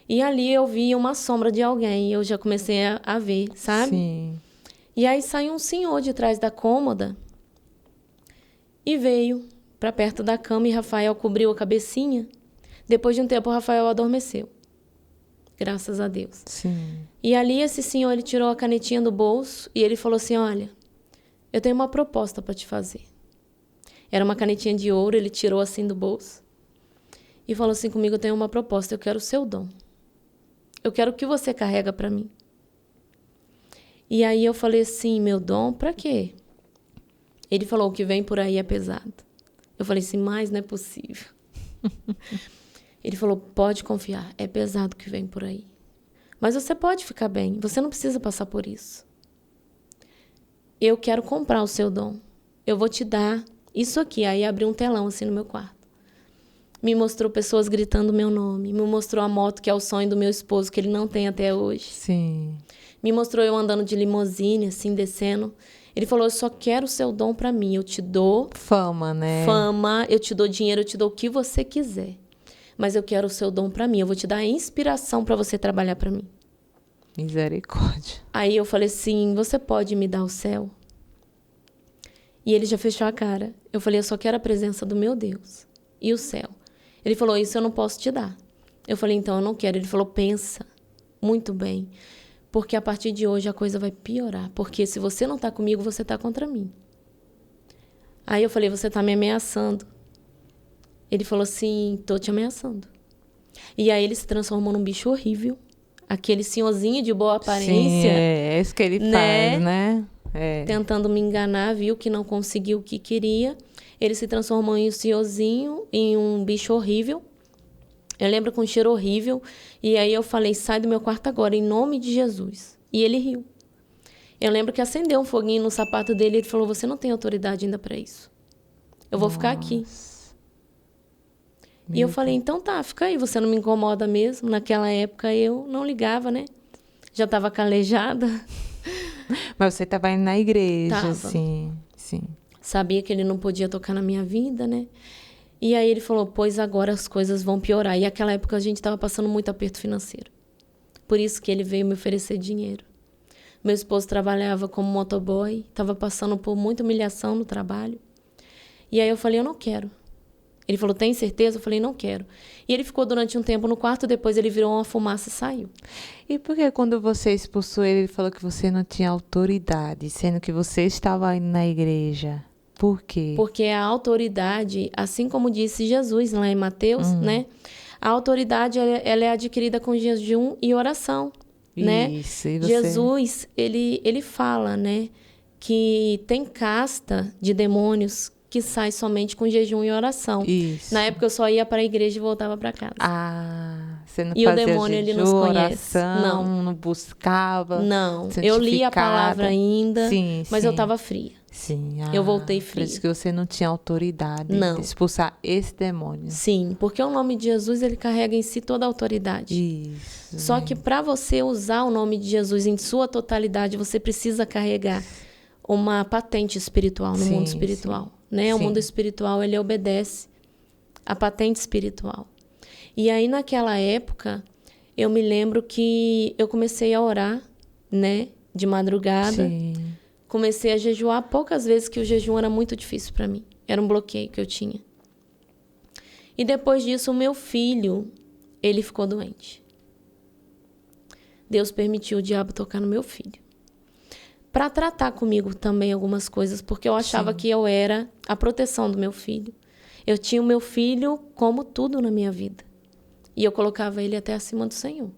E ali eu vi uma sombra de alguém e eu já comecei a ver, sabe? Sim. E aí saiu um senhor de trás da cômoda e veio para perto da cama e Rafael cobriu a cabecinha. Depois de um tempo, o Rafael adormeceu. Graças a Deus. Sim. E ali esse senhor, ele tirou a canetinha do bolso e ele falou assim, olha, eu tenho uma proposta para te fazer. Era uma canetinha de ouro, ele tirou assim do bolso e falou assim comigo, eu tenho uma proposta, eu quero o seu dom. Eu quero o que você carrega para mim. E aí eu falei assim, meu dom, para quê? Ele falou, o que vem por aí é pesado. Eu falei assim, mas não é possível. Ele falou, pode confiar, é pesado o que vem por aí. Mas você pode ficar bem, você não precisa passar por isso. Eu quero comprar o seu dom. Eu vou te dar isso aqui. Aí abriu um telão assim no meu quarto. Me mostrou pessoas gritando meu nome. Me mostrou a moto que é o sonho do meu esposo, que ele não tem até hoje. Sim. Me mostrou eu andando de limusine, assim, descendo. Ele falou, eu só quero o seu dom para mim. Eu te dou Fama, né? fama, eu te dou dinheiro, eu te dou o que você quiser. Mas eu quero o seu dom para mim. Eu vou te dar a inspiração para você trabalhar para mim. Misericórdia. Aí eu falei assim, você pode me dar o céu? E ele já fechou a cara. Eu falei, eu só quero a presença do meu Deus e o céu. Ele falou, isso eu não posso te dar. Eu falei, então eu não quero. Ele falou, pensa muito bem, porque a partir de hoje a coisa vai piorar. Porque se você não está comigo, você está contra mim. Aí eu falei, você está me ameaçando. Ele falou assim, tô te ameaçando. E aí ele se transformou num bicho horrível. Aquele senhorzinho de boa aparência. Sim, é isso que ele faz, né? É. Tentando me enganar, viu que não conseguiu o que queria. Ele se transformou em um senhorzinho, em um bicho horrível. Eu lembro com um cheiro horrível. E aí eu falei, sai do meu quarto agora, em nome de Jesus. E ele riu. Eu lembro que acendeu um foguinho no sapato dele e ele falou, você não tem autoridade ainda para isso. Eu vou ficar aqui. E eu falei, então tá, fica aí, você não me incomoda mesmo. Naquela época eu não ligava, né? Já estava calejada. Mas você estava indo na igreja, Tava. sim. Sabia que ele não podia tocar na minha vida, né? E aí ele falou, pois agora as coisas vão piorar. E naquela época a gente estava passando muito aperto financeiro. Por isso que ele veio me oferecer dinheiro. Meu esposo trabalhava como motoboy, estava passando por muita humilhação no trabalho. E aí eu falei, eu não quero. Ele falou, tem certeza? Eu falei, não quero. E ele ficou durante um tempo no quarto, depois ele virou uma fumaça e saiu. E por que quando você expulsou ele, ele falou que você não tinha autoridade, sendo que você estava indo na igreja? Por quê? Porque a autoridade, assim como disse Jesus lá em Mateus, né? A autoridade, ela é adquirida com jejum e oração, né? Isso, e você? Jesus, ele fala, né? Que tem casta de demônios que sai somente com jejum e oração. Isso. Na época eu só ia para a igreja e voltava para casa. Você não E fazia o demônio, ele jejum, nos conhece. oração, não buscava. Não, eu li a palavra ainda, sim, mas sim. eu estava fria. Sim. Eu voltei fria. Por isso que você não tinha autoridade Não. de expulsar esse demônio. Sim, porque o nome de Jesus, ele carrega em si toda a autoridade. Isso. Só que para você usar o nome de Jesus em sua totalidade, você precisa carregar uma patente espiritual no mundo espiritual, né? O mundo espiritual, ele obedece a patente espiritual. E aí naquela época, eu me lembro que eu comecei a orar, né, de madrugada, Comecei a jejuar poucas vezes, que o jejum era muito difícil para mim. Era um bloqueio que eu tinha. E depois disso, o meu filho, ele ficou doente. Deus permitiu o diabo tocar no meu filho. Para tratar comigo também algumas coisas, porque eu achava que eu era a proteção do meu filho. Eu tinha o meu filho como tudo na minha vida. E eu colocava ele até acima do Senhor.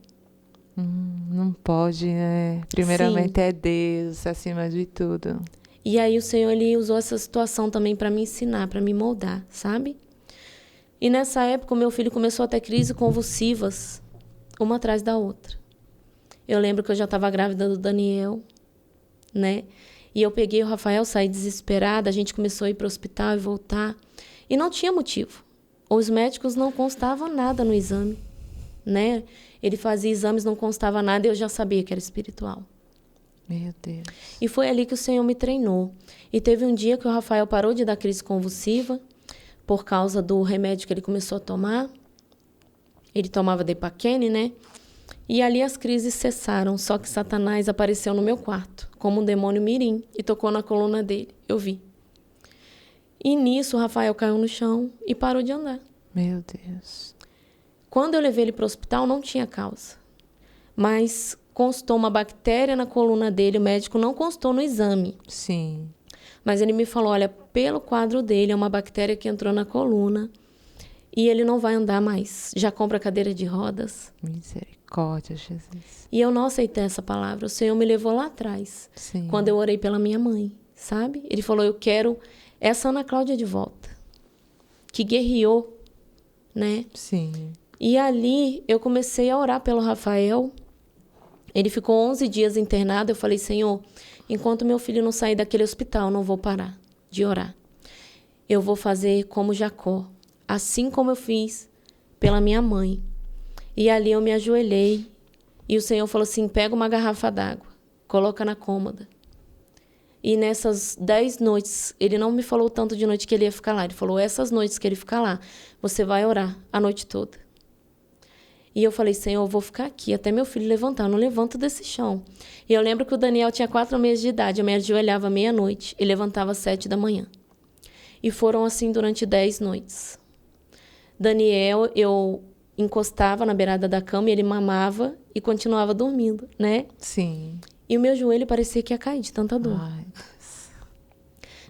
Não pode, né? Primeiramente é Deus acima de tudo. E aí o Senhor, ele usou essa situação também para me ensinar, para me moldar, sabe? E nessa época o meu filho começou a ter crises convulsivas, uma atrás da outra. Eu lembro que eu já estava grávida do Daniel, né? E eu peguei o Rafael, saí desesperada, a gente começou a ir para o hospital e voltar. E não tinha motivo. Os médicos não constavam nada no exame, né? Ele fazia exames, não constava nada, e eu já sabia que era espiritual. Meu Deus. E foi ali que o Senhor me treinou. E teve um dia que o Rafael parou de dar crise convulsiva por causa do remédio que ele começou a tomar. Ele tomava Depaquene, né? E ali as crises cessaram, só que Satanás apareceu no meu quarto, como um demônio mirim, e tocou na coluna dele. Eu vi. E nisso o Rafael caiu no chão e parou de andar. Meu Deus. Quando eu levei ele para o hospital, não tinha causa. Mas constou uma bactéria na coluna dele, o médico não constou no exame. Sim. Mas ele me falou, olha, pelo quadro dele, é uma bactéria que entrou na coluna e ele não vai andar mais. Já compra cadeira de rodas. Misericórdia, Jesus. E eu não aceitei essa palavra. O Senhor me levou lá atrás, Sim. quando eu orei pela minha mãe, sabe? Ele falou, eu quero essa Ana Cláudia de volta, que guerreou, né? Sim. E ali eu comecei a orar pelo Rafael. Ele ficou 11 dias internado. Eu falei, Senhor, enquanto meu filho não sair daquele hospital, eu não vou parar de orar. Eu vou fazer como Jacó, assim como eu fiz pela minha mãe. E ali eu me ajoelhei e o Senhor falou assim, pega uma garrafa d'água, coloca na cômoda. E nessas 10 noites, ele não me falou tanto de noite que ele ia ficar lá. Ele falou, essas noites que ele ficar lá, você vai orar a noite toda. E eu falei, Senhor, eu vou ficar aqui até meu filho levantar. Eu não levanto desse chão. E eu lembro que o Daniel tinha 4 meses de idade. Eu me ajoelhava meia-noite e levantava às 7 da manhã. E foram assim durante 10 noites. Daniel, eu encostava na beirada da cama e ele mamava e continuava dormindo, né? Sim. E o meu joelho parecia que ia cair de tanta dor. Ai, Deus.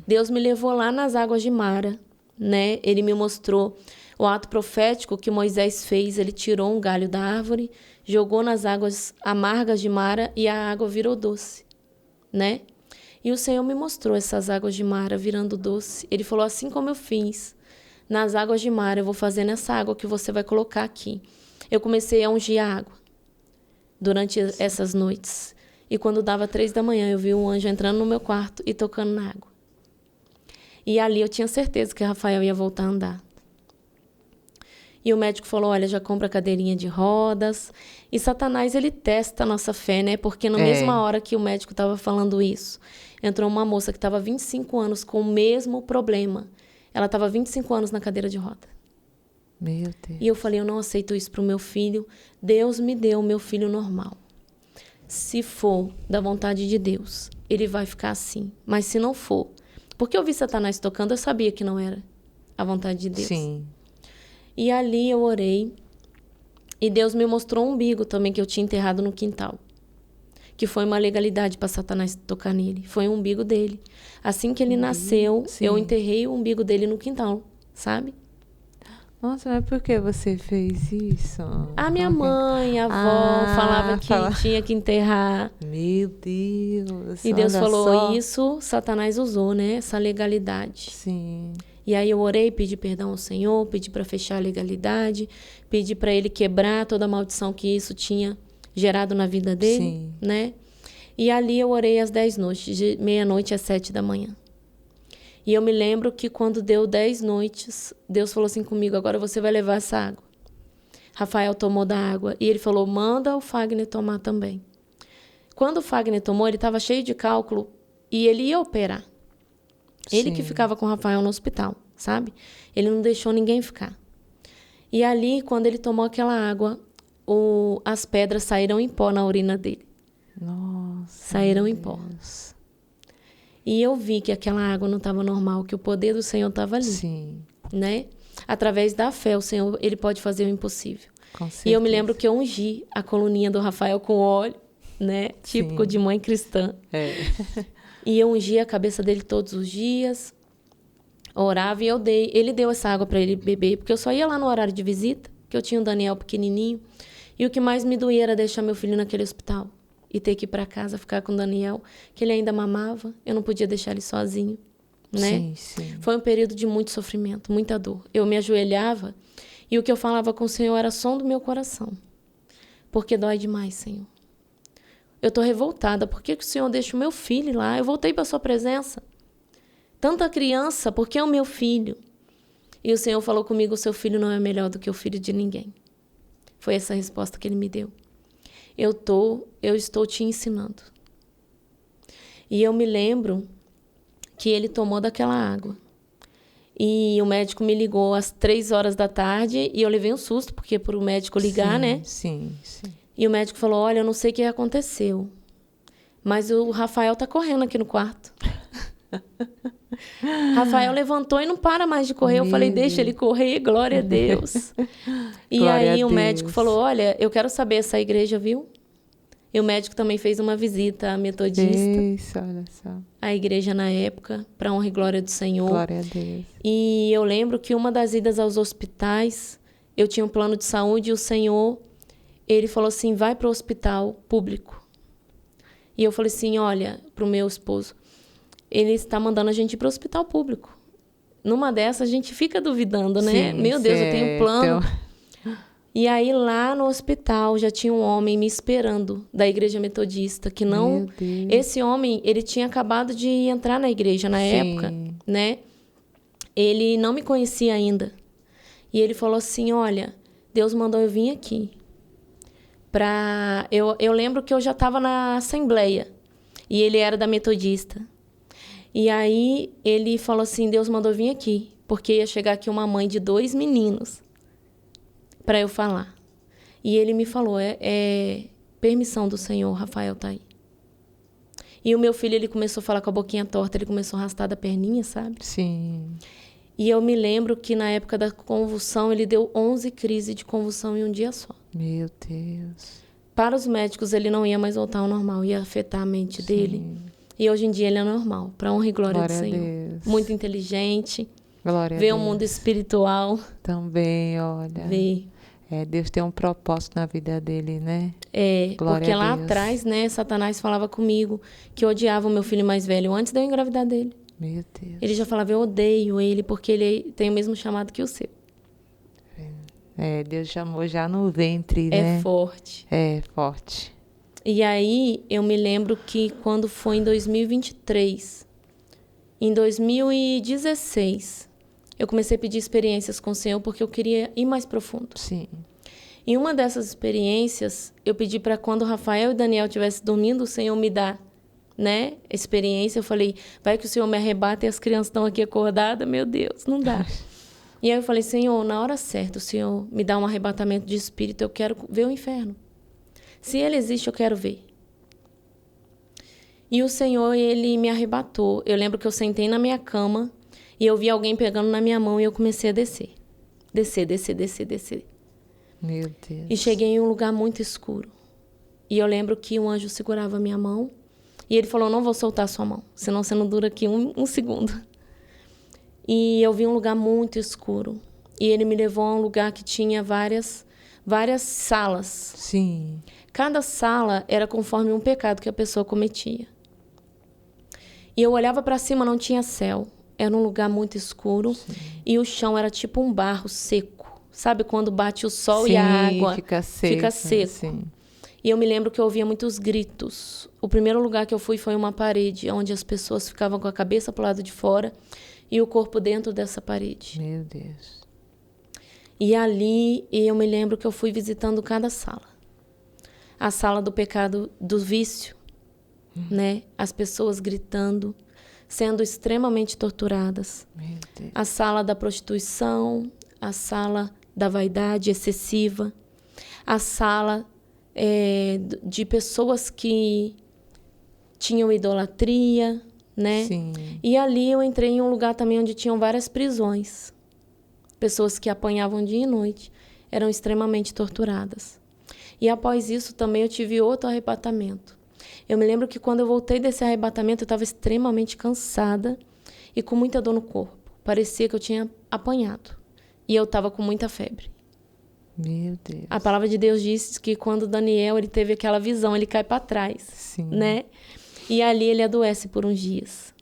Deus me levou lá nas águas de Mara, né? Ele me mostrou o ato profético que Moisés fez. Ele tirou um galho da árvore, jogou nas águas amargas de Mara e a água virou doce, né? E o Senhor me mostrou essas águas de Mara virando doce. Ele falou, assim como eu fiz nas águas de Mara, eu vou fazer nessa água que você vai colocar aqui. Eu comecei a ungir a água durante essas noites. E quando dava 3 da manhã, eu vi um anjo entrando no meu quarto e tocando na água. E ali eu tinha certeza que Rafael ia voltar a andar. E o médico falou, olha, já compra cadeirinha de rodas. E Satanás, ele testa a nossa fé, né? Porque na mesma hora que o médico estava falando isso, entrou uma moça que estava 25 anos com o mesmo problema. Ela estava 25 anos na cadeira de roda. Meu Deus. E eu falei, eu não aceito isso para o meu filho. Deus me deu o meu filho normal. Se for da vontade de Deus, ele vai ficar assim. Mas se não for, porque eu vi Satanás tocando, eu sabia que não era a vontade de Deus. Sim. E ali eu orei. E Deus me mostrou um umbigo também que eu tinha enterrado no quintal. Que foi uma legalidade para Satanás tocar nele. Foi o umbigo dele. Assim que ele nasceu, Sim. eu enterrei o umbigo dele no quintal, sabe? Nossa, mas por que você fez isso? A minha mãe, a avó, falava que tinha que enterrar. Meu Deus. E Deus olha falou, só. isso Satanás usou, né? Essa legalidade. Sim. E aí eu orei, pedi perdão ao Senhor, pedi para fechar a legalidade, pedi para ele quebrar toda a maldição que isso tinha gerado na vida dele, Sim. né? E ali eu orei às 10 noites, de meia-noite às 7 da manhã. E eu me lembro que quando deu 10 noites, Deus falou assim comigo, agora você vai levar essa água. Rafael tomou da água e ele falou, manda o Fagner tomar também. Quando o Fagner tomou, ele estava cheio de cálculo e ele ia operar. Ele que ficava com o Rafael no hospital, sabe? Ele não deixou ninguém ficar. E ali, quando ele tomou aquela água, as pedras saíram em pó na urina dele. Nossa. Saíram em pó. Deus. E eu vi que aquela água não estava normal, que o poder do Senhor estava ali. Sim. Né? Através da fé, o Senhor, ele pode fazer o impossível. Com certeza. E eu me lembro que eu ungi a coluninha do Rafael com óleo, né? Típico Sim. de mãe cristã. É. E eu ungia a cabeça dele todos os dias, orava e ele deu essa água para ele beber, porque eu só ia lá no horário de visita, que eu tinha o Daniel pequenininho, e o que mais me doía era deixar meu filho naquele hospital e ter que ir para casa ficar com o Daniel, que ele ainda mamava, eu não podia deixar ele sozinho, né? Sim, sim. Foi um período de muito sofrimento, muita dor. Eu me ajoelhava e o que eu falava com o Senhor era som do meu coração, porque dói demais, Senhor. Eu estou revoltada. Por que o Senhor deixa o meu filho lá? Eu voltei para a sua presença. Tanta criança, por que o meu filho? E o Senhor falou comigo, o seu filho não é melhor do que o filho de ninguém. Foi essa a resposta que ele me deu. Eu estou te ensinando. E eu me lembro que ele tomou daquela água. E o médico me ligou às 3h da tarde e eu levei um susto, porque por o médico ligar, sim, né? Sim, sim. E o médico falou, olha, eu não sei o que aconteceu, mas o Rafael tá correndo aqui no quarto. Rafael levantou e não para mais de correr. Eu falei, deixa ele correr, glória a Deus. E Glória aí a o médico Deus. falou, olha, eu quero saber essa igreja, viu? E o médico também fez uma visita à metodista, Isso, olha só. à igreja na época, para honra e glória do Senhor. Glória a Deus. E eu lembro que uma das idas aos hospitais, eu tinha um plano de saúde e o Senhor, ele falou assim, vai para o hospital público. E eu falei assim, olha, para o meu esposo, ele está mandando a gente ir para o hospital público. Numa dessas, a gente fica duvidando, né? Sim, Meu Deus, eu tenho um plano. então. E aí, lá no hospital, já tinha um homem me esperando, da igreja metodista, que não... Meu Deus. Esse homem, ele tinha acabado de entrar na igreja na época, né? Ele não me conhecia ainda. E ele falou assim, olha, Deus mandou eu vir aqui. Eu lembro que eu já estava na assembleia, e ele era da metodista. E aí, ele falou assim, Deus mandou eu vir aqui, porque ia chegar aqui uma mãe de 2 meninos, para eu falar. E ele me falou, é permissão do Senhor, Rafael tá aí. E o meu filho, ele começou a falar com a boquinha torta, ele começou a arrastar da perninha, sabe? Sim. E eu me lembro que na época da convulsão, ele deu 11 crises de convulsão em um dia só. Meu Deus. Para os médicos, ele não ia mais voltar ao normal, ia afetar a mente dele. E hoje em dia ele é normal, para honra e glória do Senhor. Deus. Muito inteligente, Glória vê a o Deus. mundo espiritual. Também, olha. Vê. Deus tem um propósito na vida dele, né? Porque Glória a lá Deus. atrás, né, Satanás falava comigo que eu odiava o meu filho mais velho antes de eu engravidar dele. Meu Deus. Ele já falava, eu odeio ele porque ele tem o mesmo chamado que o seu. Deus chamou já no ventre, né? É forte. É forte. E aí, eu me lembro que quando foi em 2023, em 2016, eu comecei a pedir experiências com o Senhor porque eu queria ir mais profundo. Sim. Em uma dessas experiências, eu pedi para quando o Rafael e o Daniel estivessem dormindo, o Senhor me dá, né, experiência. Eu falei, vai que o Senhor me arrebata e as crianças estão aqui acordadas. Meu Deus, não dá. E aí eu falei, Senhor, na hora certa, o Senhor me dá um arrebatamento de espírito, eu quero ver o inferno. Se ele existe, eu quero ver. E o Senhor, ele me arrebatou. Eu lembro que eu sentei na minha cama e eu vi alguém pegando na minha mão e eu comecei a descer. Descer. Meu Deus. E cheguei em um lugar muito escuro. E eu lembro que um anjo segurava a minha mão e ele falou, não vou soltar a sua mão, senão você não dura aqui um segundo. E eu vi um lugar muito escuro. E ele me levou a um lugar que tinha várias salas. Sim. Cada sala era conforme um pecado que a pessoa cometia. E eu olhava para cima, não tinha céu. Era um lugar muito escuro. Sim. E o chão era tipo um barro seco. Sabe quando bate o sol e a água fica seco. Sim. E eu me lembro que eu ouvia muitos gritos. O primeiro lugar que eu fui foi uma parede, onde as pessoas ficavam com a cabeça para o lado de fora e o corpo dentro dessa parede. Meu Deus. E ali eu me lembro que eu fui visitando cada sala. A sala do pecado, do vício, né? As pessoas gritando, sendo extremamente torturadas. Meu Deus. A sala da prostituição, a sala da vaidade excessiva, a sala de pessoas que tinham idolatria, né? Sim. E ali eu entrei em um lugar também onde tinham várias prisões. Pessoas que apanhavam dia e noite, eram extremamente torturadas. E após isso também eu tive outro arrebatamento. Eu me lembro que quando eu voltei desse arrebatamento, eu estava extremamente cansada e com muita dor no corpo. Parecia que eu tinha apanhado. E eu estava com muita febre. Meu Deus. A palavra de Deus diz que quando Daniel ele teve aquela visão, ele cai para trás, Sim. né? E ali ele adoece por uns dias.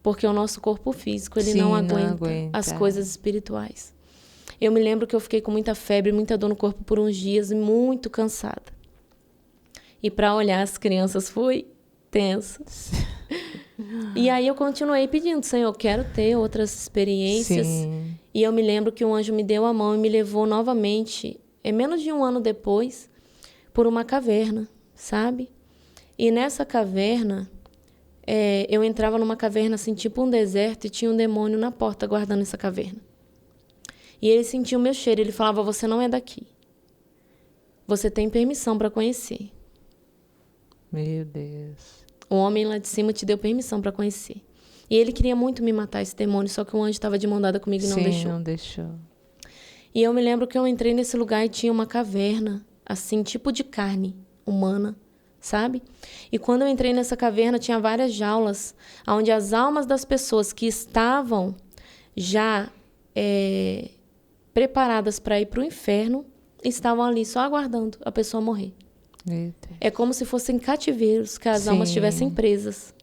Porque o nosso corpo físico, ele Sim, não não aguenta aguenta. as coisas espirituais. Eu me lembro que eu fiquei com muita febre, muita dor no corpo por uns dias e muito cansada. E para olhar as crianças foi tenso. E aí eu continuei pedindo, Senhor, eu quero ter outras experiências. Sim. E eu me lembro que um anjo me deu a mão e me levou novamente, menos de um ano depois, por uma caverna, sabe? E nessa caverna, eu entrava numa caverna assim, tipo um deserto, e tinha um demônio na porta guardando essa caverna. E ele sentia o meu cheiro, ele falava, você não é daqui. Você tem permissão para conhecer. Meu Deus. O homem lá de cima te deu permissão para conhecer. E ele queria muito me matar, esse demônio, só que o anjo estava de mão dada comigo e não Sim, deixou. não deixou. E eu me lembro que eu entrei nesse lugar e tinha uma caverna, assim, tipo de carne humana, sabe? E quando eu entrei nessa caverna, tinha várias jaulas, onde as almas das pessoas que estavam já preparadas para ir para o inferno, estavam ali só aguardando a pessoa morrer. Meu Deus. É como se fossem cativeiros, que as almas estivessem presas,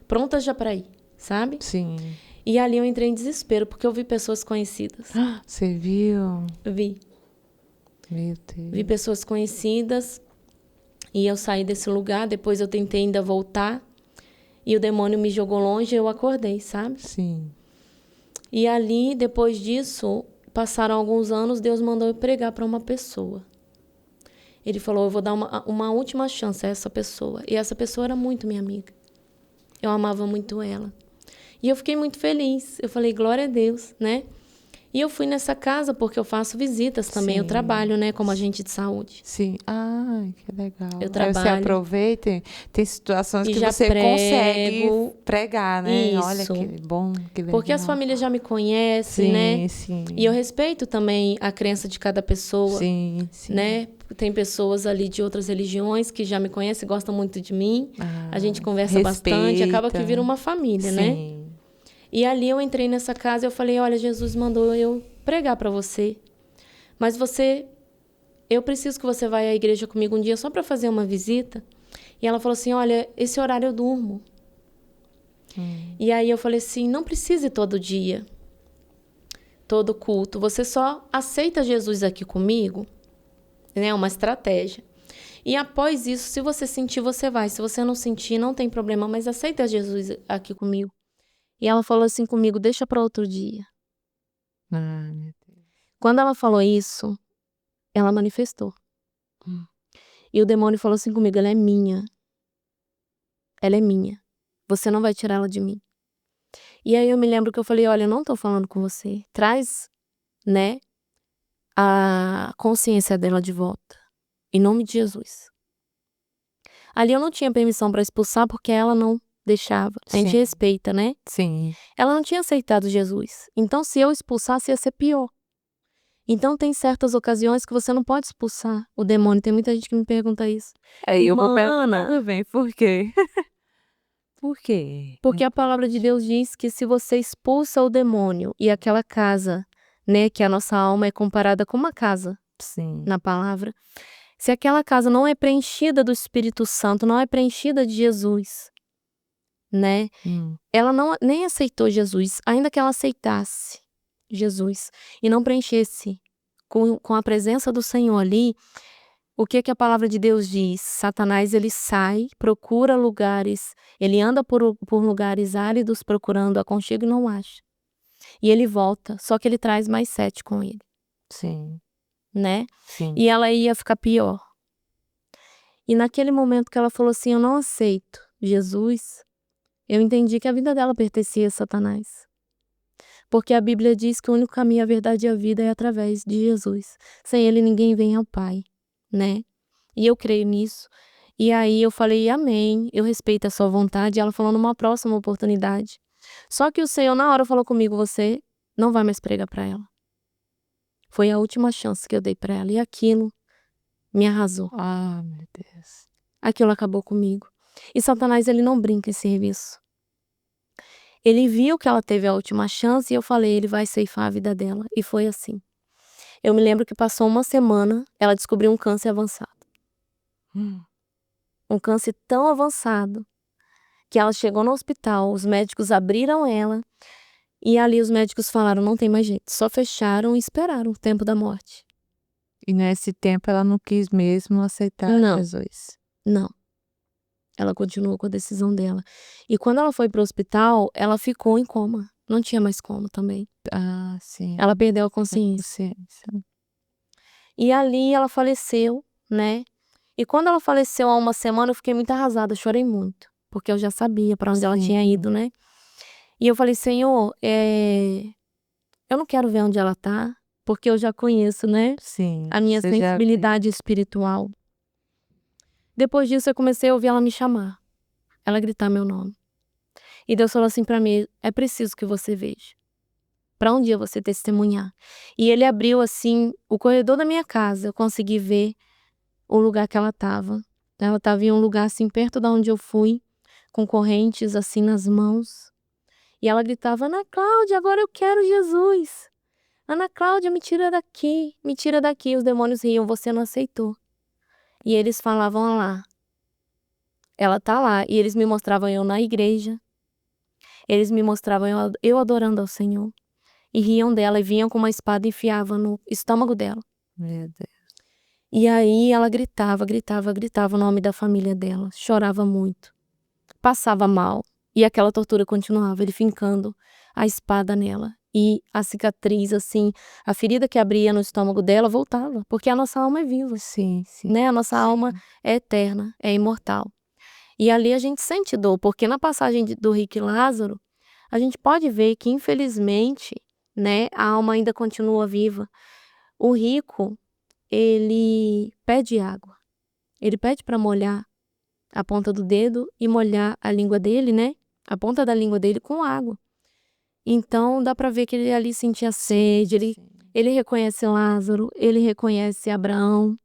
prontas já para ir, sabe? Sim. E ali eu entrei em desespero, porque eu vi pessoas conhecidas. Você viu? Vi. Meu Deus. Vi pessoas conhecidas e eu saí desse lugar. Depois eu tentei ainda voltar e o demônio me jogou longe e eu acordei, sabe? Sim. E ali, depois disso, passaram alguns anos, Deus mandou eu pregar para uma pessoa. Ele falou, eu vou dar uma última chance a essa pessoa. E essa pessoa era muito minha amiga. Eu amava muito ela. E eu fiquei muito feliz. Eu falei, glória a Deus, né? E eu fui nessa casa porque eu faço visitas também. Sim. Eu trabalho, né, como agente de saúde. Sim. Ai, que legal. Eu Aí trabalho. você aproveita, tem situações E que já você consegue prego. pregar, né? Olha Isso. que bom, que legal. Porque as famílias já me conhecem, Sim, né? sim. E eu respeito também a crença de cada pessoa, Sim, sim. né? Tem pessoas ali de outras religiões que já me conhecem, gostam muito de mim. A gente conversa bastante, acaba que vira uma família, né? Sim. E ali eu entrei nessa casa e eu falei, olha, Jesus mandou eu pregar para você. Mas eu preciso que você vá à igreja comigo um dia só para fazer uma visita. E ela falou assim, olha, esse horário eu durmo. E aí eu falei assim, não precisa ir todo dia, todo culto. Você só aceita Jesus aqui comigo, né? Uma estratégia. E após isso, se você sentir, você vai. Se você não sentir, não tem problema, mas aceita Jesus aqui comigo. E ela falou assim comigo, deixa para outro dia. Ai, meu Deus. Quando ela falou isso, ela manifestou. E o demônio falou assim comigo, ela é minha. Ela é minha. Você não vai tirar ela de mim. E aí eu me lembro que eu falei, olha, eu não tô falando com você. Traz, né, a consciência dela de volta. Em nome de Jesus. Ali eu não tinha permissão para expulsar porque ela não deixava. A gente Sim. respeita, né? Sim. Ela não tinha aceitado Jesus. Então, se eu expulsasse, ia ser pior. Então, tem certas ocasiões que você não pode expulsar o demônio. Tem muita gente que me pergunta isso. Aí eu vou Irmã Ana, perguntar também, por quê? Por quê? porque a palavra de Deus diz que se você expulsa o demônio e aquela casa, né, que a nossa alma é comparada com uma casa Sim. na palavra, se aquela casa não é preenchida do Espírito Santo, não é preenchida de Jesus, né? Ela não nem aceitou Jesus, ainda que ela aceitasse Jesus e não preenchesse com a presença do Senhor ali, o que a palavra de Deus diz? Satanás, ele sai, procura lugares, ele anda por lugares áridos procurando aconchego e não acha. E ele volta, só que ele traz mais 7 com ele, Sim. né? Sim. E ela ia ficar pior. E naquele momento que ela falou assim, eu não aceito Jesus, eu entendi que a vida dela pertencia a Satanás. Porque a Bíblia diz que o único caminho, a verdade e a vida é através de Jesus. Sem ele ninguém vem ao Pai, né? E eu creio nisso. E aí eu falei, amém, eu respeito a sua vontade. E ela falou, numa próxima oportunidade. Só que o Senhor na hora falou comigo, você não vai mais pregar para ela. Foi a última chance que eu dei para ela. E aquilo me arrasou. Ah, meu Deus. Aquilo acabou comigo. E Satanás, ele não brinca em serviço. Ele viu que ela teve a última chance e eu falei, ele vai ceifar a vida dela. E foi assim. Eu me lembro que passou uma semana, ela descobriu um câncer avançado. Um câncer tão avançado que ela chegou no hospital, os médicos abriram ela e ali os médicos falaram, não tem mais jeito. Só fecharam e esperaram o tempo da morte. E nesse tempo ela não quis mesmo aceitar Não. Jesus. Não. Ela continuou com a decisão dela. E quando ela foi para o hospital, ela ficou em coma. Não tinha mais como também. Ah, sim. Ela perdeu a consciência. E ali ela faleceu, né? E quando ela faleceu há uma semana, eu fiquei muito arrasada, eu chorei muito. Porque eu já sabia para onde ela tinha ido, né? E eu falei, Senhor, eu não quero ver onde ela tá, porque eu já conheço, né? Sim. A minha você já- sensibilidade espiritual. Depois disso, eu comecei a ouvir ela me chamar. Ela gritar meu nome. E Deus falou assim pra mim, é preciso que você veja. Pra um dia você testemunhar. E ele abriu, assim, o corredor da minha casa. Eu consegui ver o lugar que ela tava. Ela tava em um lugar, assim, perto da onde eu fui, com correntes, assim, nas mãos. E ela gritava, Ana Cláudia, agora eu quero Jesus. Ana Cláudia, me tira daqui, me tira daqui. Os demônios riam, você não aceitou. E eles falavam lá, ela tá lá. E eles me mostravam eu na igreja. Eles me mostravam eu adorando ao Senhor. E riam dela e vinham com uma espada e enfiavam no estômago dela. Meu Deus. E aí ela gritava, gritava, gritava o nome da família dela. Chorava muito. Passava mal. E aquela tortura continuava, ele fincando a espada nela. E a cicatriz, assim, a ferida que abria no estômago dela voltava. Porque a nossa alma é viva. Sim, sim. Né? A nossa alma é eterna, é imortal. E ali a gente sente dor, porque na passagem do Rico e Lázaro, a gente pode ver que, infelizmente, né, a alma ainda continua viva. O rico, ele pede água. Ele pede para molhar a ponta do dedo e molhar a língua dele, né? A ponta da língua dele com água. Então, dá para ver que ele ali sentia sede, ele reconhece Lázaro, ele reconhece Abraão.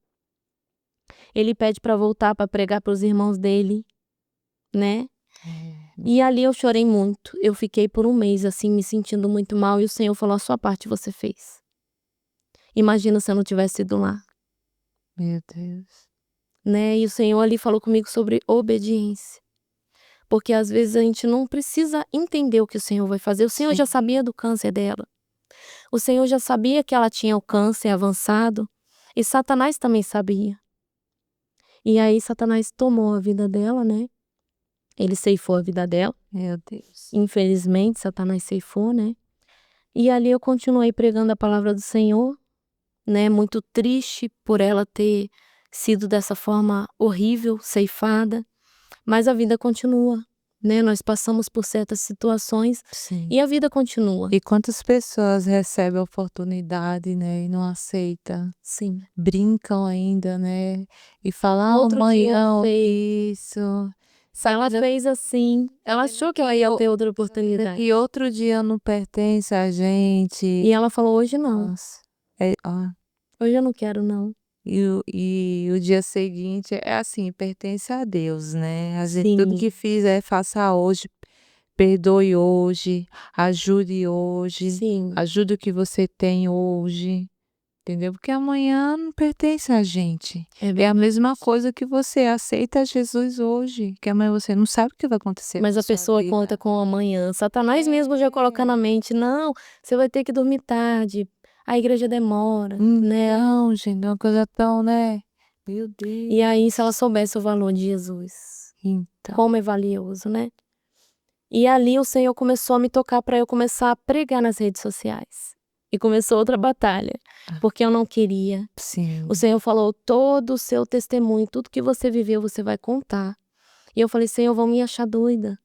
Ele pede para voltar para pregar para os irmãos dele, né? E ali eu chorei muito. Eu fiquei por um mês assim, me sentindo muito mal. E o Senhor falou, a sua parte você fez. Imagina se eu não tivesse ido lá. Meu Deus. Né? E o Senhor ali falou comigo sobre obediência. Porque às vezes a gente não precisa entender o que o Senhor vai fazer. O Senhor já sabia do câncer dela. O Senhor já sabia que ela tinha o câncer avançado. E Satanás também sabia. E aí Satanás tomou a vida dela, né? Ele ceifou a vida dela. Meu Deus. Infelizmente, Satanás ceifou, né? E ali eu continuei pregando a palavra do Senhor, né? Muito triste por ela ter sido dessa forma horrível, ceifada. Mas a vida continua, né? Nós passamos por certas situações e a vida continua. E quantas pessoas recebem a oportunidade, né? E não aceitam. Sim. Brincam ainda, né? E falam, Outro dia amanhã fez. isso. Ela fez assim. Ela achou que ela ia ter outra oportunidade. E outro dia não pertence a gente. E ela falou, hoje não. Nossa. Hoje eu não quero, não. E o dia seguinte é assim, pertence a Deus, né? A gente, tudo Sim. que fizer, faça hoje, perdoe hoje, ajude hoje, Sim. ajude o que você tem hoje, entendeu? Porque amanhã não pertence a gente. É a mesma coisa que você aceita Jesus hoje, que amanhã você não sabe o que vai acontecer. Mas com a sua pessoa vida. conta com o amanhã. Satanás mesmo já coloca na mente, não, você vai ter que dormir tarde, a igreja demora, né? Não, gente, é uma coisa tão, né? Meu Deus. E aí, se ela soubesse o valor de Jesus, Então. como é valioso, né? E ali o Senhor começou a me tocar para eu começar a pregar nas redes sociais. E começou outra batalha, porque eu não queria. Sim. O Senhor falou, todo o seu testemunho, tudo que você viveu, você vai contar. E eu falei, Senhor, vão me achar doida.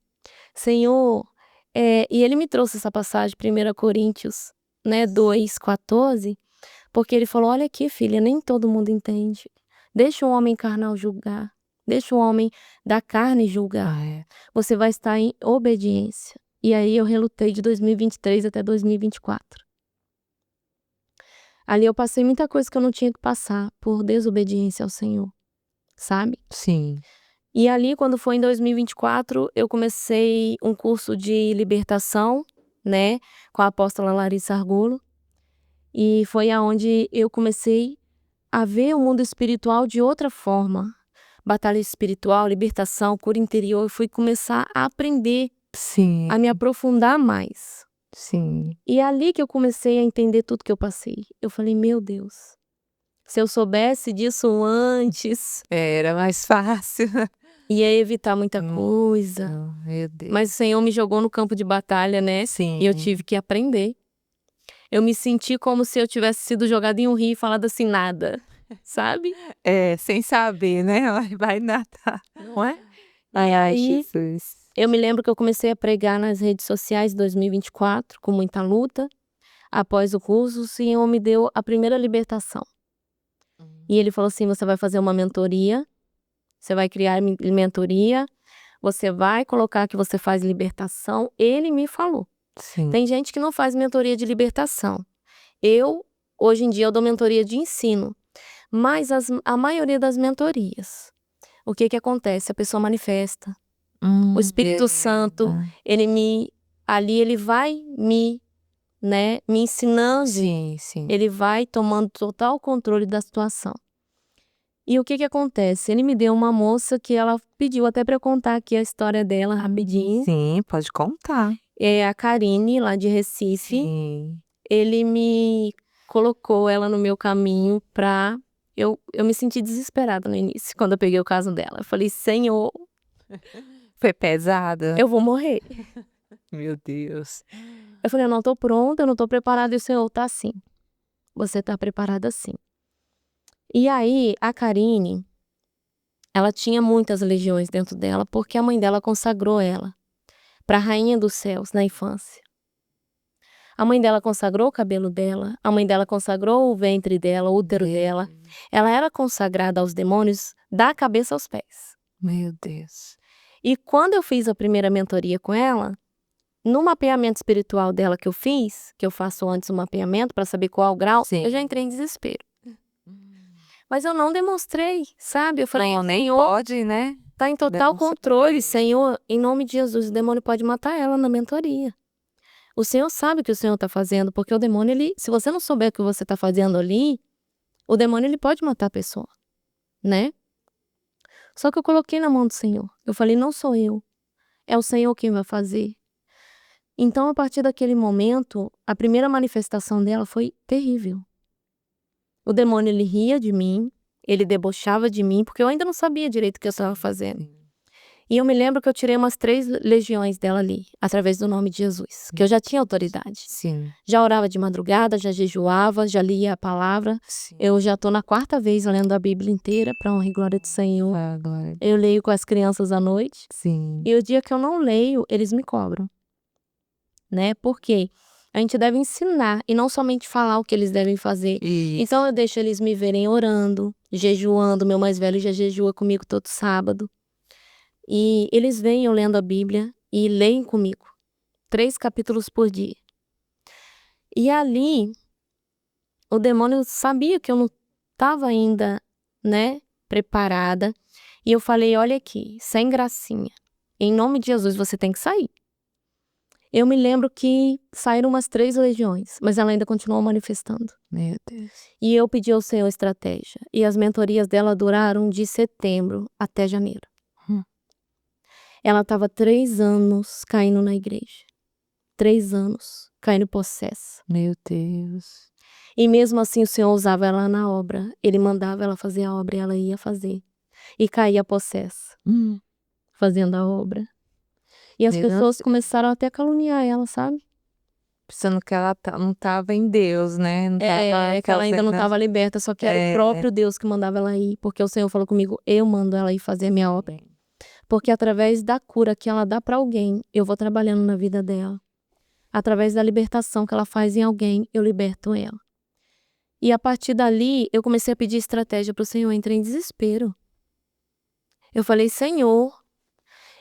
Senhor, e ele me trouxe essa passagem, 1 Coríntios, né, 2:14, porque ele falou, olha aqui, filha, nem todo mundo entende. Deixa o homem carnal julgar. Deixa o homem da carne julgar. Você vai estar em obediência. E aí eu relutei de 2023 até 2024. Ali eu passei muita coisa que eu não tinha que passar por desobediência ao Senhor, sabe? Sim. E ali, quando foi em 2024, eu comecei um curso de libertação, né, com a apóstola Larissa Argulo. E foi aonde eu comecei a ver o mundo espiritual de outra forma. Batalha espiritual, libertação, cura interior. Eu fui começar a aprender, Sim. a me aprofundar mais. Sim. E é ali que eu comecei a entender tudo que eu passei. Eu falei, meu Deus, se eu soubesse disso antes, Era mais fácil. ia evitar muita coisa. Meu Deus. Mas o Senhor me jogou no campo de batalha, né? Sim. E eu tive que aprender. Eu me senti como se eu tivesse sido jogada em um rio e falado assim, nada, sabe? Sem saber, né? Vai nadar. Não é? Ai, aí, Jesus. Eu me lembro que eu comecei a pregar nas redes sociais em 2024, com muita luta. Após o curso, o Senhor me deu a primeira libertação. E Ele falou assim, você vai fazer uma mentoria, você vai criar mentoria, você vai colocar que você faz libertação. Ele me falou. Sim. Tem gente que não faz mentoria de libertação. Hoje em dia, eu dou mentoria de ensino. Mas a maioria das mentorias, o que acontece? A pessoa manifesta. O Espírito Santo, ele vai me ensinando. Sim, sim. Ele vai tomando total controle da situação. E o que acontece? Ele me deu uma moça que ela pediu até para eu contar aqui a história dela rapidinho. Sim, pode contar. É a Karine, lá de Recife. Sim. Ele me colocou ela no meu caminho pra... Eu me senti desesperada no início, quando eu peguei o caso dela. Eu falei, Senhor... Foi pesada? Eu vou morrer. Meu Deus. Eu falei, eu não tô pronta, eu não tô preparada. E o Senhor tá assim. Você tá preparada sim. E aí, a Karine, ela tinha muitas legiões dentro dela, porque a mãe dela consagrou ela pra Rainha dos Céus na infância. A mãe dela consagrou o cabelo dela, a mãe dela consagrou o ventre dela, o útero dela. Ela era consagrada aos demônios da cabeça aos pés. Meu Deus. E quando eu fiz a primeira mentoria com ela, no mapeamento espiritual dela que eu fiz, que eu faço antes um mapeamento para saber qual é o grau, eu já entrei em desespero. Mas eu não demonstrei, sabe? Eu falei, Não, nem Senhor, pode, né? tá em total controle, Senhor. Em nome de Jesus, o demônio pode matar ela na mentoria. O Senhor sabe o que o Senhor está fazendo, porque o demônio, se você não souber o que você está fazendo ali, o demônio, ele pode matar a pessoa, né? Só que eu coloquei na mão do Senhor. Eu falei, não sou eu, é o Senhor quem vai fazer. Então, a partir daquele momento, a primeira manifestação dela foi terrível. O demônio, ele ria de mim, ele debochava de mim, porque eu ainda não sabia direito o que eu estava fazendo. E eu me lembro que eu tirei umas 3 legiões dela ali, através do nome de Jesus, que eu já tinha autoridade. Sim. Já orava de madrugada, já jejuava, já lia a palavra. Sim. Eu já tô na 4ª vez lendo a Bíblia inteira, para honra e glória do Senhor. Glória. Eu leio com as crianças à noite. Sim. E o dia que eu não leio, eles me cobram. Né? Por quê? A gente deve ensinar e não somente falar o que eles devem fazer. Isso. Então eu deixo eles me verem orando, jejuando. Meu mais velho já jejua comigo todo sábado. E eles vêm eu lendo a Bíblia e leem comigo 3 capítulos por dia. E ali, o demônio sabia que eu não estava ainda, né, preparada. E eu falei, olha aqui, sem gracinha. Em nome de Jesus, você tem que sair. Eu me lembro que saíram umas 3 legiões, mas ela ainda continuou manifestando. Meu Deus. E eu pedi ao Senhor estratégia. E as mentorias dela duraram de setembro até janeiro. Ela estava 3 anos caindo na igreja. 3 anos caindo possessa. Meu Deus. E mesmo assim o Senhor usava ela na obra. Ele mandava ela fazer a obra e ela ia fazer. E caía possessa. Fazendo a obra. E as pessoas começaram até a caluniar ela, sabe? Pensando que ela não estava em Deus, né? Não que ela ainda não estava liberta, só que era o próprio Deus que mandava ela ir. Porque o Senhor falou comigo, eu mando ela ir fazer a minha obra. Porque através da cura que ela dá para alguém, eu vou trabalhando na vida dela. Através da libertação que ela faz em alguém, eu liberto ela. E a partir dali, eu comecei a pedir estratégia para o Senhor, entrei em desespero. Eu falei, Senhor,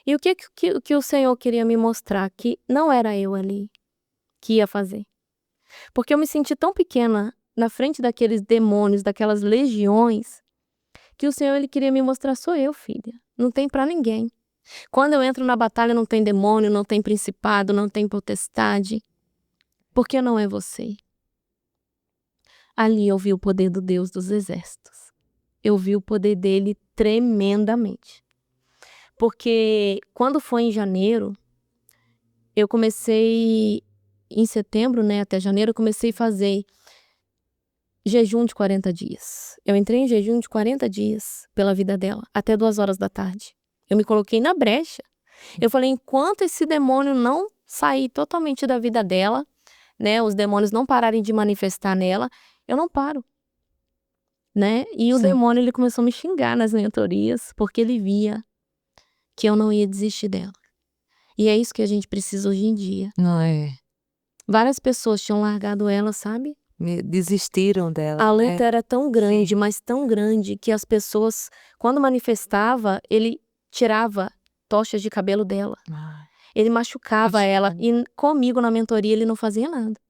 e o que o Senhor queria me mostrar? Que não era eu ali que ia fazer. Porque eu me senti tão pequena na frente daqueles demônios, daquelas legiões, que o Senhor ele queria me mostrar, sou eu, filha. Não tem pra ninguém. Quando eu entro na batalha não tem demônio, não tem principado, não tem potestade. Porque não é você. Ali eu vi o poder do Deus dos exércitos. Eu vi o poder dele tremendamente. Porque quando foi em janeiro, eu comecei, em setembro, né, até janeiro, eu comecei a fazer jejum de 40 dias. Eu entrei em jejum de 40 dias pela vida dela, até 2 horas da tarde. Eu me coloquei na brecha. Eu falei, enquanto esse demônio não sair totalmente da vida dela, né, os demônios não pararem de manifestar nela, eu não paro. Né? E o Sim. demônio ele começou a me xingar nas mentorias, porque ele via que eu não ia desistir dela. E é isso que a gente precisa hoje em dia. Não é? Várias pessoas tinham largado ela, sabe? Desistiram dela. A luta era tão grande, mas tão grande, que as pessoas, quando manifestava, ele tirava tochas de cabelo dela. Ai, Ele machucava ela. E comigo na mentoria ele não fazia nada.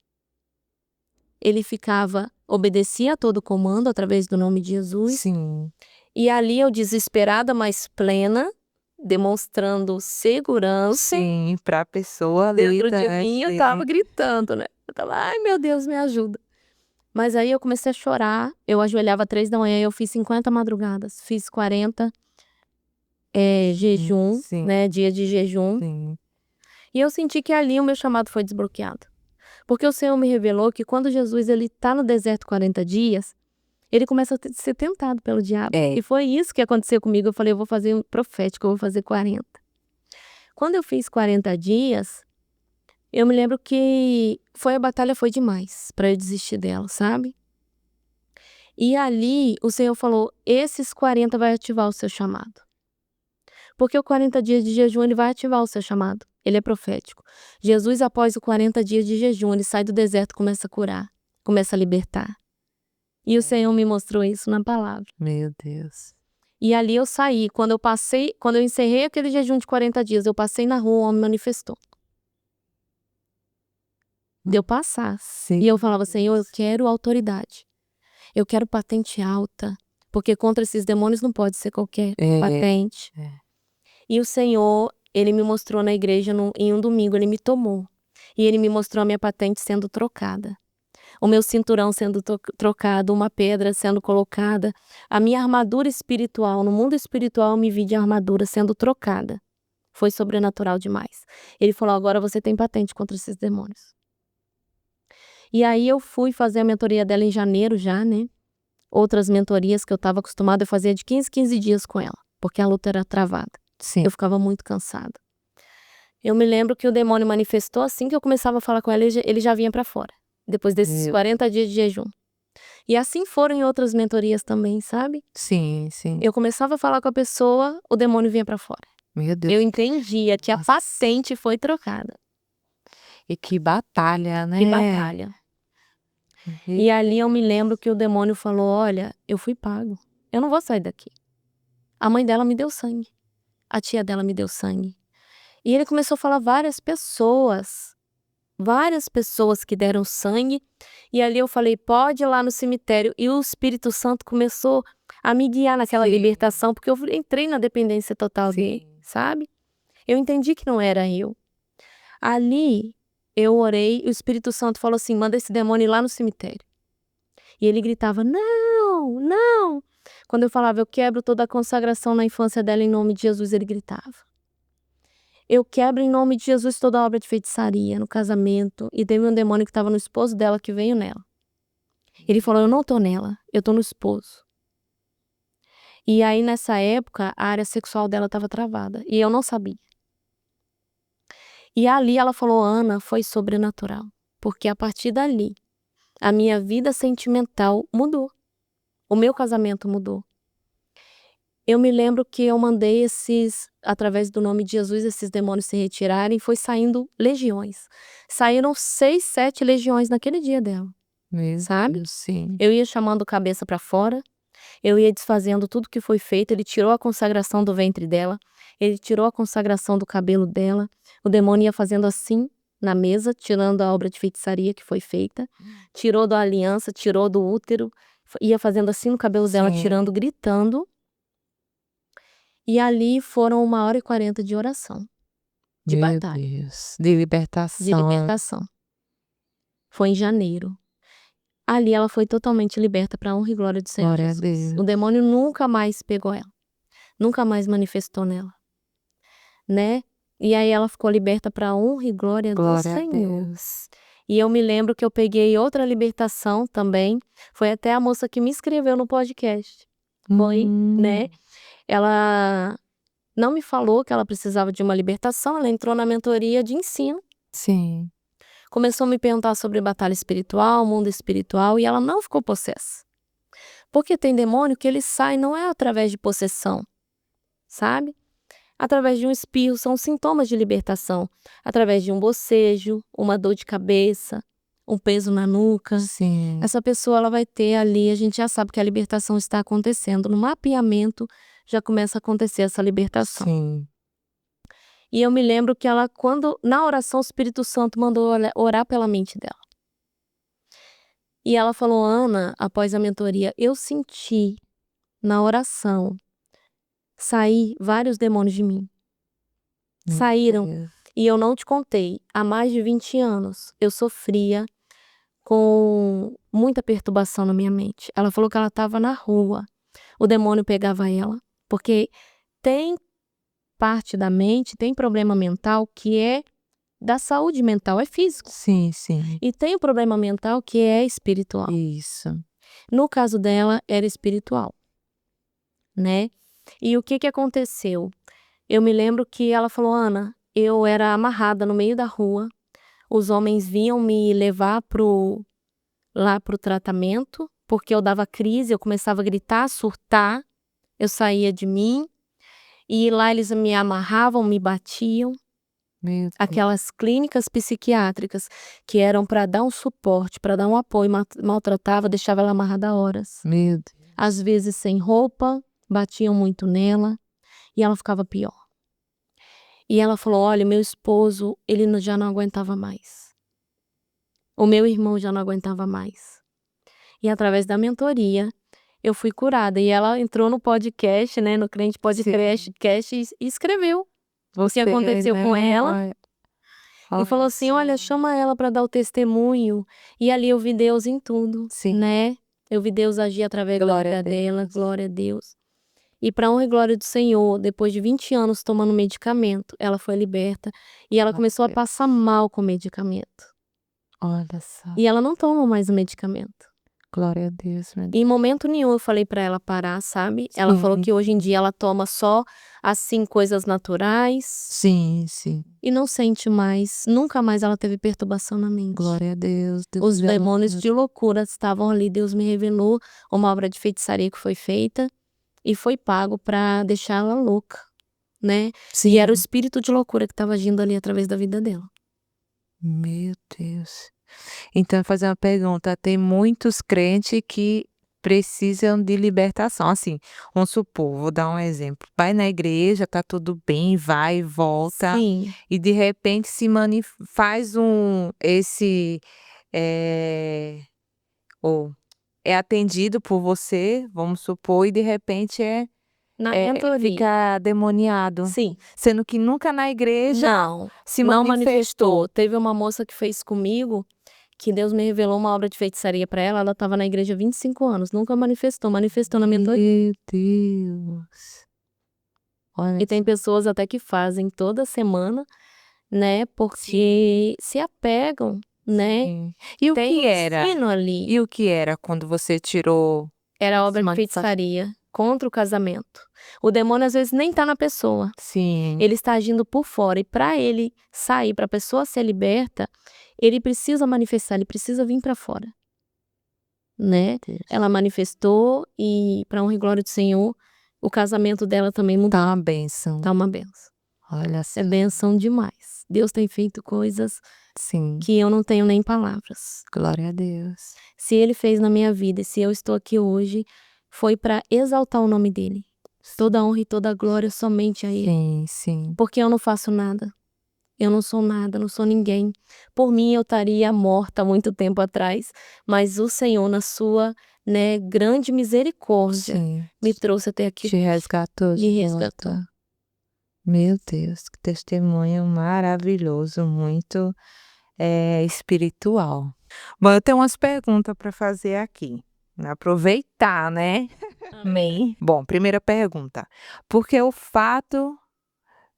Ele ficava, obedecia a todo comando através do nome de Jesus. sim. E ali eu desesperada, mas plena, demonstrando segurança. Sim, pra pessoa ali, Dentro de né? mim eu Sim. tava gritando, né? Eu tava, ai meu Deus, me ajuda. Mas aí eu comecei a chorar, eu ajoelhava 3 da manhã, eu fiz 50 madrugadas, fiz 40 jejum, Sim. né, dia de jejum. Sim. E eu senti que ali o meu chamado foi desbloqueado. Porque o Senhor me revelou que quando Jesus ele tá no deserto 40 dias, ele começa a ser tentado pelo diabo. É. E foi isso que aconteceu comigo. Eu falei, eu vou fazer um profético, eu vou fazer 40. Quando eu fiz 40 dias, eu me lembro que a batalha foi demais para eu desistir dela, sabe? E ali o Senhor falou, esses 40 vai ativar o seu chamado. Porque o 40 dias de jejum, ele vai ativar o seu chamado. Ele é profético. Jesus, após os 40 dias de jejum, ele sai do deserto, começa a curar, começa a libertar. E o Senhor me mostrou isso na palavra. Meu Deus. E ali eu saí. Quando eu encerrei aquele jejum de 40 dias, eu passei na rua, o homem manifestou. Deu passar. Sim. E eu falava, Senhor, eu quero autoridade. Eu quero patente alta. Porque contra esses demônios não pode ser qualquer patente. E o Senhor, ele me mostrou na igreja, em um domingo, ele me tomou. E ele me mostrou a minha patente sendo trocada. O meu cinturão sendo trocado, uma pedra sendo colocada. A minha armadura espiritual, no mundo espiritual eu me vi de armadura sendo trocada. Foi sobrenatural demais. Ele falou, agora você tem patente contra esses demônios. E aí eu fui fazer a mentoria dela em janeiro já, né? Outras mentorias que eu estava acostumada, eu fazia de 15 dias com ela, porque a luta era travada. Sim. Eu ficava muito cansada. Eu me lembro que o demônio manifestou assim que eu começava a falar com ela, ele já vinha pra fora. Depois desses 40 dias de jejum. E assim foram em outras mentorias também, sabe? Sim, sim. Eu começava a falar com a pessoa, o demônio vinha pra fora. Meu Deus. Eu entendia que a patente foi trocada. E que batalha, né? Que batalha. E ali eu me lembro que o demônio falou, olha, eu fui pago. Eu não vou sair daqui. A mãe dela me deu sangue. A tia dela me deu sangue. E ele começou a falar várias pessoas que deram sangue. E ali eu falei, pode ir lá no cemitério. E o Espírito Santo começou a me guiar naquela libertação, porque eu entrei na dependência total dele, sabe? Eu entendi que não era eu. Ali eu orei e o Espírito Santo falou assim, manda esse demônio ir lá no cemitério. E ele gritava, não, não. Quando eu falava, eu quebro toda a consagração na infância dela em nome de Jesus, ele gritava. Eu quebro em nome de Jesus toda a obra de feitiçaria no casamento. E teve um demônio que estava no esposo dela que veio nela. Ele falou, eu não tô nela, eu tô no esposo. E aí nessa época a área sexual dela estava travada. E eu não sabia. E ali ela falou, Ana, foi sobrenatural. Porque a partir dali, a minha vida sentimental mudou. O meu casamento mudou. Eu me lembro que eu mandei através do nome de Jesus, esses demônios se retirarem, foi saindo legiões. Saíram 6, 7 legiões naquele dia dela. Meu sabe? Deus, sim. Eu ia chamando cabeça pra fora, Eu ia desfazendo tudo que foi feito. Ele tirou a consagração do ventre dela. Ele tirou a consagração do cabelo dela. O demônio ia fazendo assim na mesa, tirando a obra de feitiçaria que foi feita. Tirou da aliança, tirou do útero. Ia fazendo assim no cabelo dela, Sim. tirando, gritando. E ali foram 1h40 de oração. De Meu batalha. Deus. De libertação. De libertação. Foi em janeiro. Ali ela foi totalmente liberta para a honra e glória do Senhor Glória a Jesus. Deus. O demônio nunca mais pegou ela. Nunca mais manifestou nela. Né? E aí ela ficou liberta para a honra e glória do Glória a Senhor. Deus. E eu me lembro que eu peguei outra libertação também. Foi até a moça que me inscreveu no podcast. Foi, né? Ela não me falou que ela precisava de uma libertação. Ela entrou na mentoria de ensino. Sim. Começou a me perguntar sobre batalha espiritual, mundo espiritual, e ela não ficou possessa. Porque tem demônio que ele sai não é através de possessão, sabe? Através de um espirro, são sintomas de libertação. Através de um bocejo, uma dor de cabeça, um peso na nuca. Sim. Essa pessoa ela vai ter ali, a gente já sabe que a libertação está acontecendo. No mapeamento já começa a acontecer essa libertação. Sim. E eu me lembro que ela, quando na oração, o Espírito Santo mandou orar pela mente dela. E ela falou: Ana, após a mentoria, eu senti na oração sair vários demônios de mim. Meu Saíram. Deus. E eu não te contei, há mais de 20 anos eu sofria com muita perturbação na minha mente. Ela falou que ela estava na rua, o demônio pegava ela, porque tem parte da mente, tem problema mental que é da saúde mental, é físico. Sim, sim. E tem o problema mental que é espiritual. Isso. No caso dela, era espiritual, né? E o que aconteceu? Eu me lembro que ela falou: Ana, eu era amarrada no meio da rua, os homens vinham me levar lá pro tratamento, porque eu dava crise, eu começava a gritar, surtar, eu saía de mim, e lá eles me amarravam, me batiam. Meu Deus. Aquelas clínicas psiquiátricas que eram para dar um suporte, para dar um apoio, maltratava, deixava ela amarrada horas. Meu Deus. Às vezes sem roupa, batiam muito nela e ela ficava pior. E ela falou: olha, meu esposo, ele já não aguentava mais. O meu irmão já não aguentava mais. E através da mentoria, eu fui curada. E ela entrou no podcast, né, no Crente Podcast e escreveu o que aconteceu com ela. E falou assim: olha, chama ela para dar o testemunho. E ali eu vi Deus em tudo, Sim. né? Eu vi Deus agir através da vida dela, glória a Deus. E para honra e glória do Senhor, depois de 20 anos tomando medicamento, ela foi liberta e ela começou a passar mal com o medicamento. Olha só. E ela não toma mais o medicamento. Glória a Deus, meu Deus. Em momento nenhum eu falei para ela parar, sabe? Ela falou que hoje em dia ela toma só, assim, coisas naturais. Sim, sim. E não sente mais, nunca mais ela teve perturbação na mente. Glória a Deus. Os demônios de loucura estavam ali, Deus me revelou uma obra de feitiçaria que foi feita e foi pago para deixar ela louca, né? Sim. E era o espírito de loucura que estava agindo ali através da vida dela. Meu Deus. Então, fazer uma pergunta, tem muitos crentes que precisam de libertação, assim, vamos supor, vou dar um exemplo, vai na igreja, tá tudo bem, vai e volta, Sim. e de repente faz ou é atendido por você, vamos supor, e de repente Na mentoria. fica demoniado, Sim. sendo que nunca na igreja Não, se não manifestou. manifestou. Teve uma moça que fez comigo, que Deus me revelou uma obra de feitiçaria para ela. Ela estava na igreja há 25 anos, nunca manifestou na mentoria. Meu Deus. Olha E tem pessoas até que fazem toda semana, né? Porque se apegam, né? Sim. E o Tem que era? ensino ali. E o que era quando você tirou? Era obra de Mas- feitiçaria contra o casamento. O demônio às vezes nem tá na pessoa. Sim. Ele está agindo por fora. E para ele sair, para a pessoa ser liberta, ele precisa manifestar, ele precisa vir para fora. Né? Ela manifestou e, para honra e glória do Senhor, o casamento dela também mudou. Tá uma bênção. Tá uma benção. Olha só. É benção demais. Deus tem feito coisas Sim. que eu não tenho nem palavras. Glória a Deus. Se Ele fez na minha vida e se eu estou aqui hoje, foi para exaltar o nome dele. Toda honra e toda glória somente a ele. Sim, sim. Porque eu não faço nada. Eu não sou nada, não sou ninguém. Por mim, eu estaria morta há muito tempo atrás. Mas o Senhor, na sua, né, grande misericórdia, Sim. me trouxe até aqui. Te resgatou de Me volta. resgatou. Meu Deus, que testemunho maravilhoso, muito espiritual. Bom, eu tenho umas perguntas para fazer aqui. Aproveitar, né? Amém. Bom, primeira pergunta. Por que o fato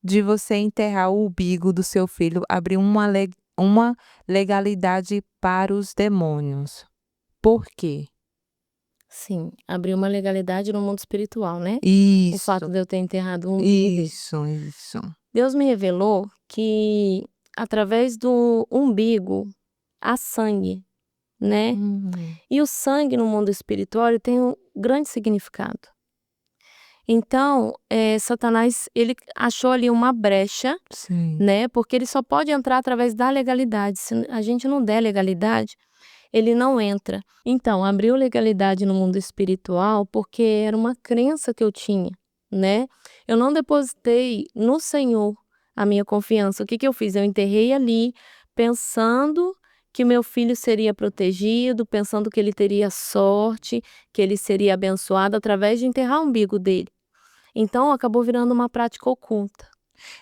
de você enterrar o umbigo do seu filho abriu uma legalidade para os demônios? Por quê? Sim, abriu uma legalidade no mundo espiritual, né? O fato Isso, de eu ter enterrado um umbigo dele. isso. Deus me revelou que através do umbigo há sangue, né? E o sangue no mundo espiritual ele tem um grande significado. Então, Satanás, ele achou ali uma brecha, Sim. né? Porque ele só pode entrar através da legalidade. Se a gente não der legalidade, ele não entra. Então, abriu legalidade no mundo espiritual porque era uma crença que eu tinha, né? Eu não depositei no Senhor a minha confiança. O que eu fiz? Eu enterrei ali, pensando que meu filho seria protegido, pensando que ele teria sorte, que ele seria abençoado através de enterrar o umbigo dele. Então, acabou virando uma prática oculta.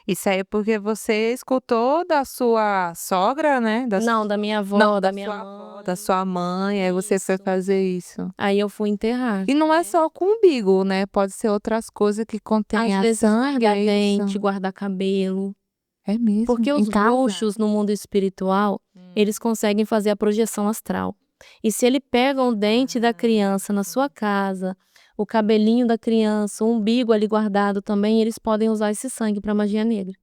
Isso aí é porque você escutou da sua sogra, né? Não, da minha avó, Não, da da minha sua avó, mãe. da sua mãe, aí você foi Isso. fazer isso. Aí eu fui enterrar. E não é só com umbigo, né? Pode ser outras coisas que contêm Às a vezes sangue, guardar é dente, isso? guardar cabelo. É mesmo? Porque Em os casa? bruxos no mundo espiritual, eles conseguem fazer a projeção astral. E se ele pega um dente da criança na sua casa, o cabelinho da criança, o umbigo ali guardado também, eles podem usar esse sangue para magia negra.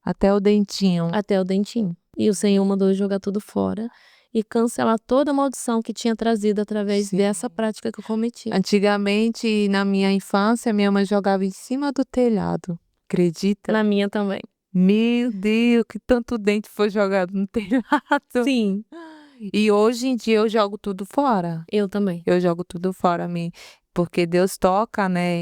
Até o dentinho. Até o dentinho. E o Senhor mandou jogar tudo fora e cancelar toda a maldição que tinha trazido através Sim. dessa prática que eu cometi. Antigamente, na minha infância, minha mãe jogava em cima do telhado. Acredita? Na minha também. Meu Deus, que tanto dente foi jogado no telhado. Sim, E hoje em dia eu jogo tudo fora. eu também. Eu jogo tudo fora, porque Deus toca, né,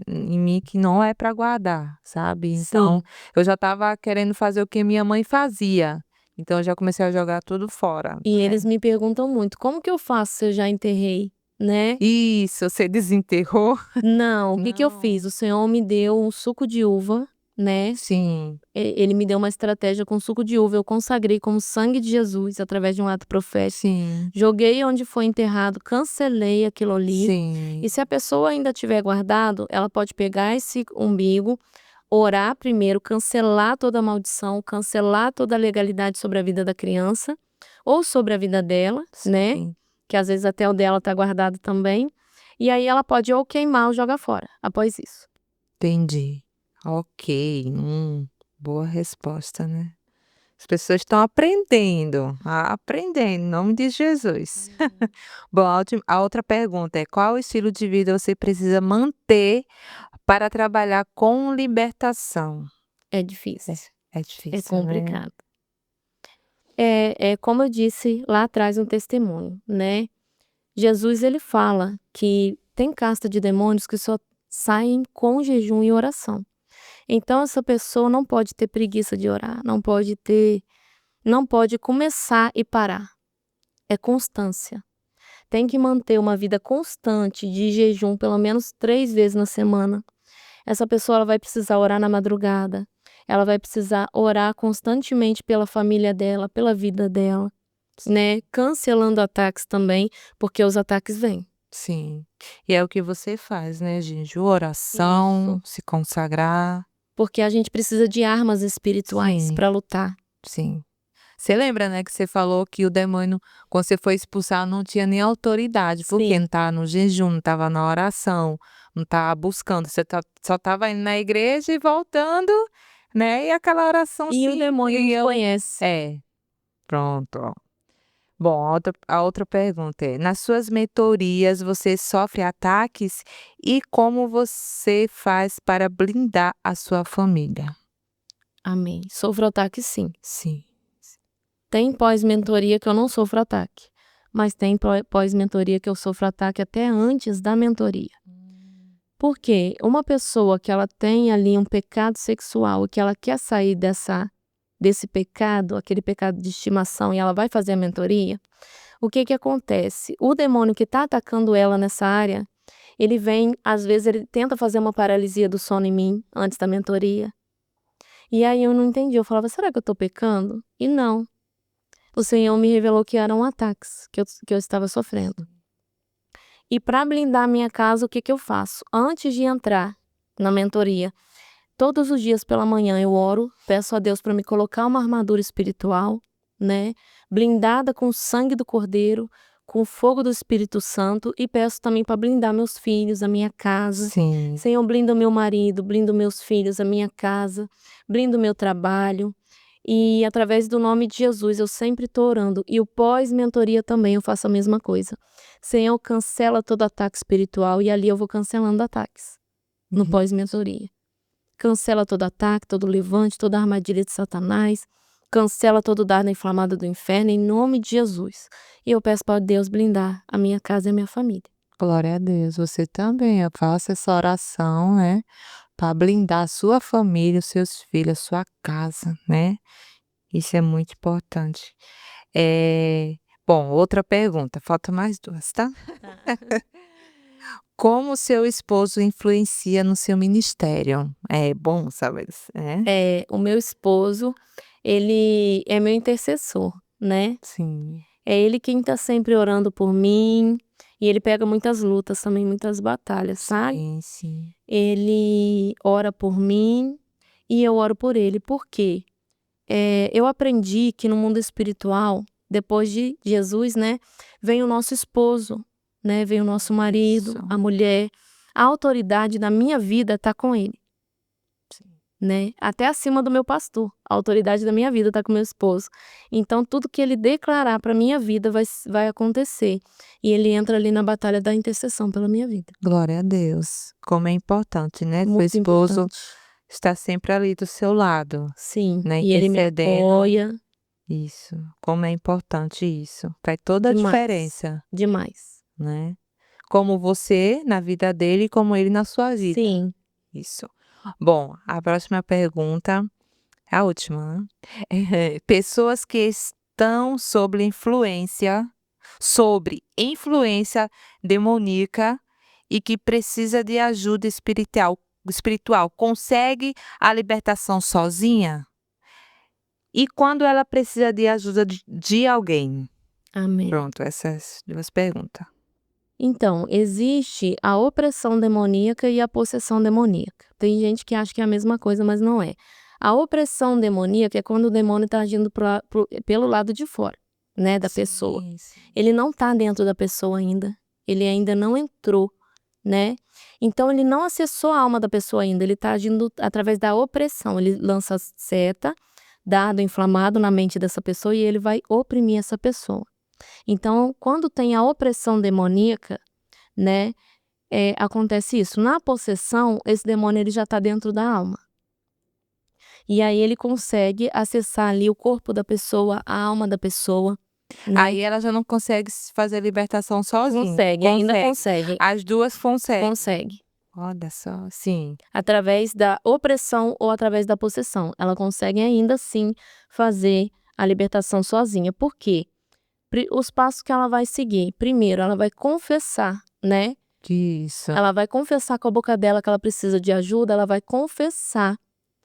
em mim que não é para guardar, sabe? Então, Sim. eu já estava querendo fazer o que minha mãe fazia. Então, eu já comecei a jogar tudo fora. E eles me perguntam muito, como que eu faço se eu já enterrei, né? Isso, você desenterrou? Não, o que eu Não. fiz? O Senhor me deu um suco de uva, né? Sim, Ele me deu uma estratégia com suco de uva. Eu consagrei como sangue de Jesus através de um ato profético. sim, Joguei onde foi enterrado, cancelei aquilo ali. sim. E se a pessoa ainda tiver guardado, ela pode pegar esse umbigo, orar primeiro, cancelar toda a maldição, cancelar toda a legalidade sobre a vida da criança ou sobre a vida dela, né? Sim. Que às vezes até o dela tá guardado também. E aí ela pode ou queimar ou jogar fora, após isso. Entendi. Ok, boa resposta, né? As pessoas estão aprendendo, aprendendo, em nome de Jesus. Bom, a outra pergunta é: qual estilo de vida você precisa manter para trabalhar com libertação? É difícil, É é difícil, né? complicado. É como eu disse lá atrás no testemunho, né? Jesus, ele fala que tem casta de demônios que só saem com jejum e oração. Então, essa pessoa não pode ter preguiça de orar, não pode começar e parar. É constância. Tem que manter uma vida constante de jejum, pelo menos 3 vezes na semana. Essa pessoa ela vai precisar orar na madrugada. Ela vai precisar orar constantemente pela família dela, pela vida dela, né? Cancelando ataques também, porque os ataques vêm. Sim. E é o que você faz, né, gente? Oração, se consagrar. Porque a gente precisa de armas espirituais Sim. para lutar. Sim. Você lembra, né, que você falou que o demônio, quando você foi expulsar, não tinha nem autoridade, porque Sim. não estava no jejum, não estava na oração, não estava buscando, você só estava indo na igreja e voltando, né, e aquela oração E o demônio nos conhece. É, pronto, ó. Bom, a outra pergunta é: nas suas mentorias você sofre ataques e como você faz para blindar a sua família? Amém. Sofro ataque, sim. Sim. Tem pós-mentoria que eu não sofro ataque, mas tem pós-mentoria que eu sofro ataque até antes da mentoria. Porque uma pessoa que ela tem ali um pecado sexual e que ela quer sair desse pecado, aquele pecado de estimação, e ela vai fazer a mentoria, o que que acontece? O demônio que está atacando ela nessa área, ele vem, às vezes ele tenta fazer uma paralisia do sono em mim antes da mentoria. E aí eu não entendi, eu falava, será que eu estou pecando? E não. O Senhor me revelou que eram ataques que eu estava sofrendo. E para blindar a minha casa, o que que eu faço? Antes de entrar na mentoria, todos os dias pela manhã eu oro, peço a Deus para me colocar uma armadura espiritual, né? Blindada com o sangue do Cordeiro, com o fogo do Espírito Santo, e peço também para blindar meus filhos, a minha casa. Sim. Senhor, blinda o meu marido, blinda meus filhos, a minha casa, blinda o meu trabalho. E através do nome de Jesus eu sempre estou orando. E o pós-mentoria também eu faço a mesma coisa. Senhor, cancela todo ataque espiritual, e ali eu vou cancelando ataques no pós-mentoria. Cancela todo ataque, todo levante, toda armadilha de Satanás. Cancela todo dardo inflamado do inferno, em nome de Jesus. E eu peço para Deus blindar a minha casa e a minha família. Glória a Deus. Você também, eu faço essa oração, né? Para blindar a sua família, os seus filhos, a sua casa, né? Isso é muito importante. Bom, outra pergunta, falta mais 2, tá? Como o seu esposo influencia no seu ministério? É bom saber isso, né? O meu esposo, ele é meu intercessor, né? Sim. É ele quem está sempre orando por mim. E ele pega muitas lutas também, muitas batalhas, sabe? Sim, sim. Ele ora por mim e eu oro por ele. Por quê? Eu aprendi que no mundo espiritual, depois de Jesus, né, vem o nosso esposo, né, vem o nosso marido, Isso. a mulher. A autoridade da minha vida está com ele, Sim. né? Até acima do meu pastor. A autoridade da minha vida está com meu esposo. Então, tudo que ele declarar para minha vida vai acontecer. E ele entra ali na batalha da intercessão pela minha vida. Glória a Deus. Como é importante, né? Seu Muito esposo importante. está sempre ali do seu lado, Sim, né? e ele me Intercedendo. apoia Isso. Como é importante isso. Faz toda a demais, diferença, demais. né? Como você na vida dele e como ele na sua vida. Sim. Isso. Bom, a próxima pergunta, a última, né? Pessoas que estão sobre influência demoníaca e que precisa de ajuda espiritual, consegue a libertação sozinha? E quando ela precisa de ajuda de alguém? Amém. Pronto, essas 2 perguntas. Então, existe a opressão demoníaca e a possessão demoníaca. Tem gente que acha que é a mesma coisa, mas não é. A opressão demoníaca é quando o demônio está agindo pelo lado de fora, né, da pessoa. Sim, sim. Ele não está dentro da pessoa ainda. Ele ainda não entrou, né? Então, ele não acessou a alma da pessoa ainda. Ele está agindo através da opressão. Ele lança seta, dardo inflamado na mente dessa pessoa, e ele vai oprimir essa pessoa. Então, quando tem a opressão demoníaca, né, acontece isso. Na possessão, esse demônio ele já está dentro da alma. E aí ele consegue acessar ali o corpo da pessoa, a alma da pessoa, né? Aí ela já não consegue fazer a libertação sozinha. Consegue, ainda consegue. As 2 conseguem. Consegue. Olha só, sim. Através da opressão ou através da possessão. Ela consegue ainda assim fazer a libertação sozinha. Por quê? Os passos que ela vai seguir. Primeiro, ela vai confessar, né? Isso. Ela vai confessar com a boca dela que ela precisa de ajuda, ela vai confessar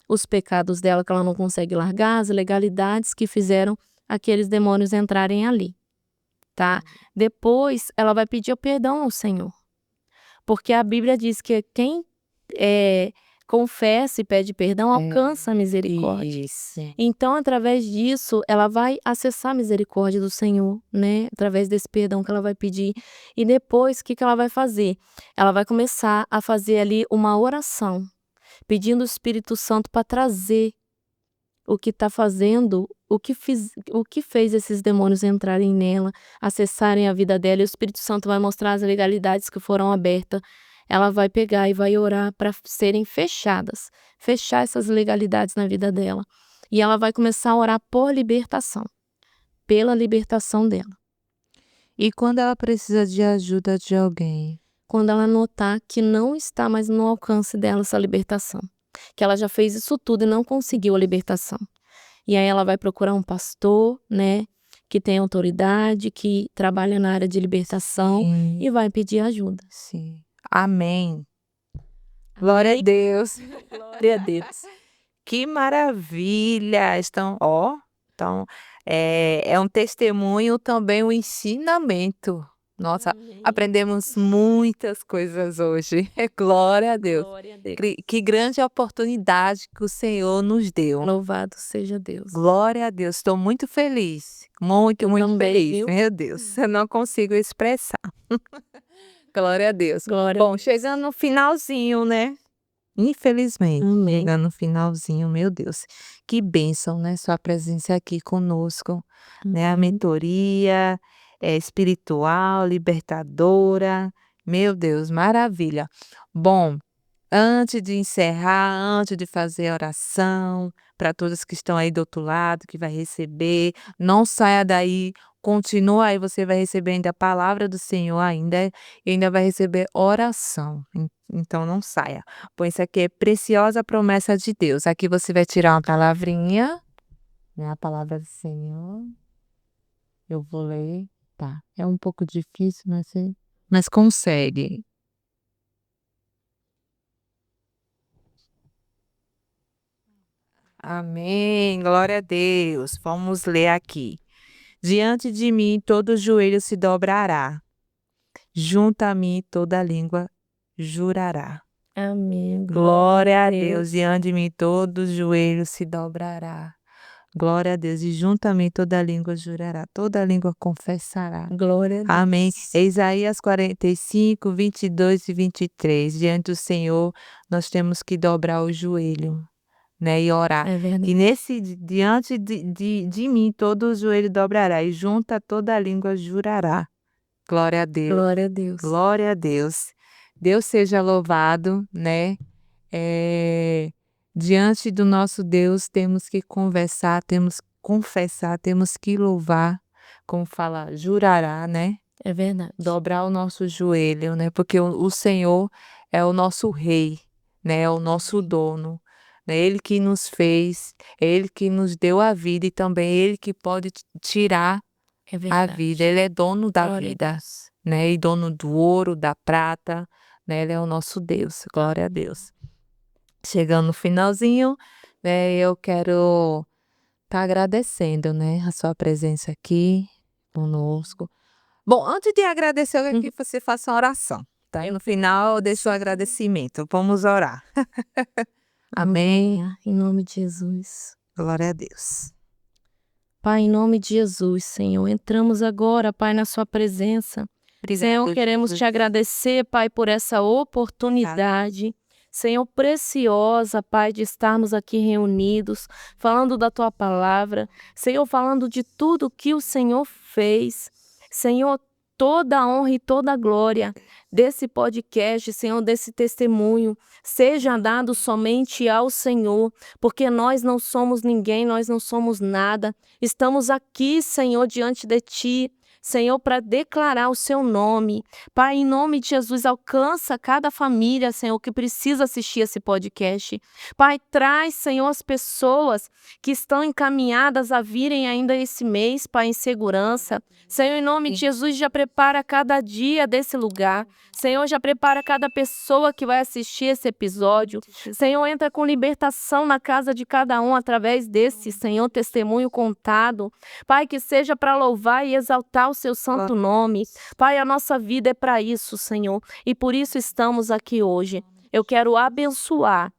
os pecados dela que ela não consegue largar, as ilegalidades que fizeram aqueles demônios entrarem ali, tá? Depois, ela vai pedir o perdão ao Senhor. Porque a Bíblia diz que quem confessa e pede perdão alcança a misericórdia. Isso. Então, através disso, ela vai acessar a misericórdia do Senhor, né? Através desse perdão que ela vai pedir. E depois, o que ela vai fazer? Ela vai começar a fazer ali uma oração, pedindo o Espírito Santo para trazer o que está fazendo, o que fez esses demônios entrarem nela, acessarem a vida dela. E o Espírito Santo vai mostrar as legalidades que foram abertas. Ela vai pegar e vai orar para serem fechadas, fechar essas legalidades na vida dela. E ela vai começar a orar por libertação, pela libertação dela. E quando ela precisa de ajuda de alguém? quando ela notar que não está mais no alcance dela essa libertação. Que ela já fez isso tudo e não conseguiu a libertação. E aí ela vai procurar um pastor, né? Que tem autoridade, que trabalha na área de libertação e vai pedir ajuda. Sim. Amém. Glória a Deus. Glória a Deus. Que maravilha! Então, é um testemunho, também um ensinamento. Nossa, Amém. aprendemos muitas coisas hoje. Glória a Deus. Glória a Deus. Que grande oportunidade que o Senhor nos deu. Louvado seja Deus. Glória a Deus. Estou muito feliz. Muito Eu também, feliz. viu? Meu Deus, eu não consigo expressar. Glória a Deus. Glória. Bom, chegando no finalzinho, né? Infelizmente, Amém. chegando no finalzinho, meu Deus, que bênção, né? Sua presença aqui conosco, né? A mentoria espiritual, libertadora, meu Deus, maravilha. Bom, antes de encerrar, antes de fazer a oração, para todos que estão aí do outro lado, que vai receber, não saia daí, continua aí, você vai receber ainda a palavra do Senhor ainda, e ainda vai receber oração. Então não saia. Pois isso aqui é preciosa promessa de Deus. Aqui você vai tirar uma palavrinha, né? A palavra do Senhor. Eu vou ler. Tá. É um pouco difícil, mas consegue. Amém. Glória a Deus. Vamos ler aqui. Diante de mim todo joelho se dobrará. Junto a mim toda língua jurará. Amém. Glória a Deus. Diante de mim todo joelho se dobrará. Glória a Deus. E junto a mim toda língua jurará. Toda língua confessará. Glória a Deus. Amém. Isaías 45, 22 e 23. Diante do Senhor nós temos que dobrar o joelho, né, e orar. É verdade. E diante de mim todo o joelho dobrará e junta toda a língua jurará. Glória a Deus. Glória a Deus. Glória a Deus. Deus seja louvado, né? Diante do nosso Deus temos que conversar, temos que confessar, temos que louvar, como fala, jurará, né? É verdade. Dobrar o nosso joelho, né? Porque o Senhor é o nosso rei, né? É o nosso dono. É Ele que nos fez, é Ele que nos deu a vida e também é Ele que pode tirar É a verdade. vida. Ele é dono da Glória a vida, Deus. né? E dono do ouro, da prata, né? Ele é o nosso Deus. Glória a Deus. Chegando no finalzinho, né? Eu quero estar agradecendo, né? A sua presença aqui conosco. Bom, antes de agradecer, eu quero que você faça uma oração, tá? E no final eu deixo o agradecimento. Vamos orar. Amém. Em nome de Jesus. Glória a Deus. Pai, em nome de Jesus, Senhor, entramos agora, Pai, na sua presença. Senhor, queremos te agradecer, Pai, por essa oportunidade. Senhor, preciosa, Pai, de estarmos aqui reunidos, falando da tua palavra. Senhor, falando de tudo que o Senhor fez. Senhor, toda a honra e toda a glória desse podcast, Senhor, desse testemunho, seja dado somente ao Senhor, porque nós não somos ninguém, nós não somos nada. Estamos aqui, Senhor, diante de Ti, Senhor, para declarar o Seu nome. Pai, em nome de Jesus, alcança cada família, Senhor, que precisa assistir esse podcast. Pai, traz, Senhor, as pessoas que estão encaminhadas a virem ainda esse mês, Pai, em segurança. Senhor, em nome de Jesus, já prepara cada dia desse lugar. Senhor, já prepara cada pessoa que vai assistir esse episódio. Senhor, entra com libertação na casa de cada um através desse, Senhor, testemunho contado. Pai, que seja para louvar e exaltar o seu santo nome. Pai, a nossa vida é para isso, Senhor, e por isso estamos aqui hoje. Eu quero abençoar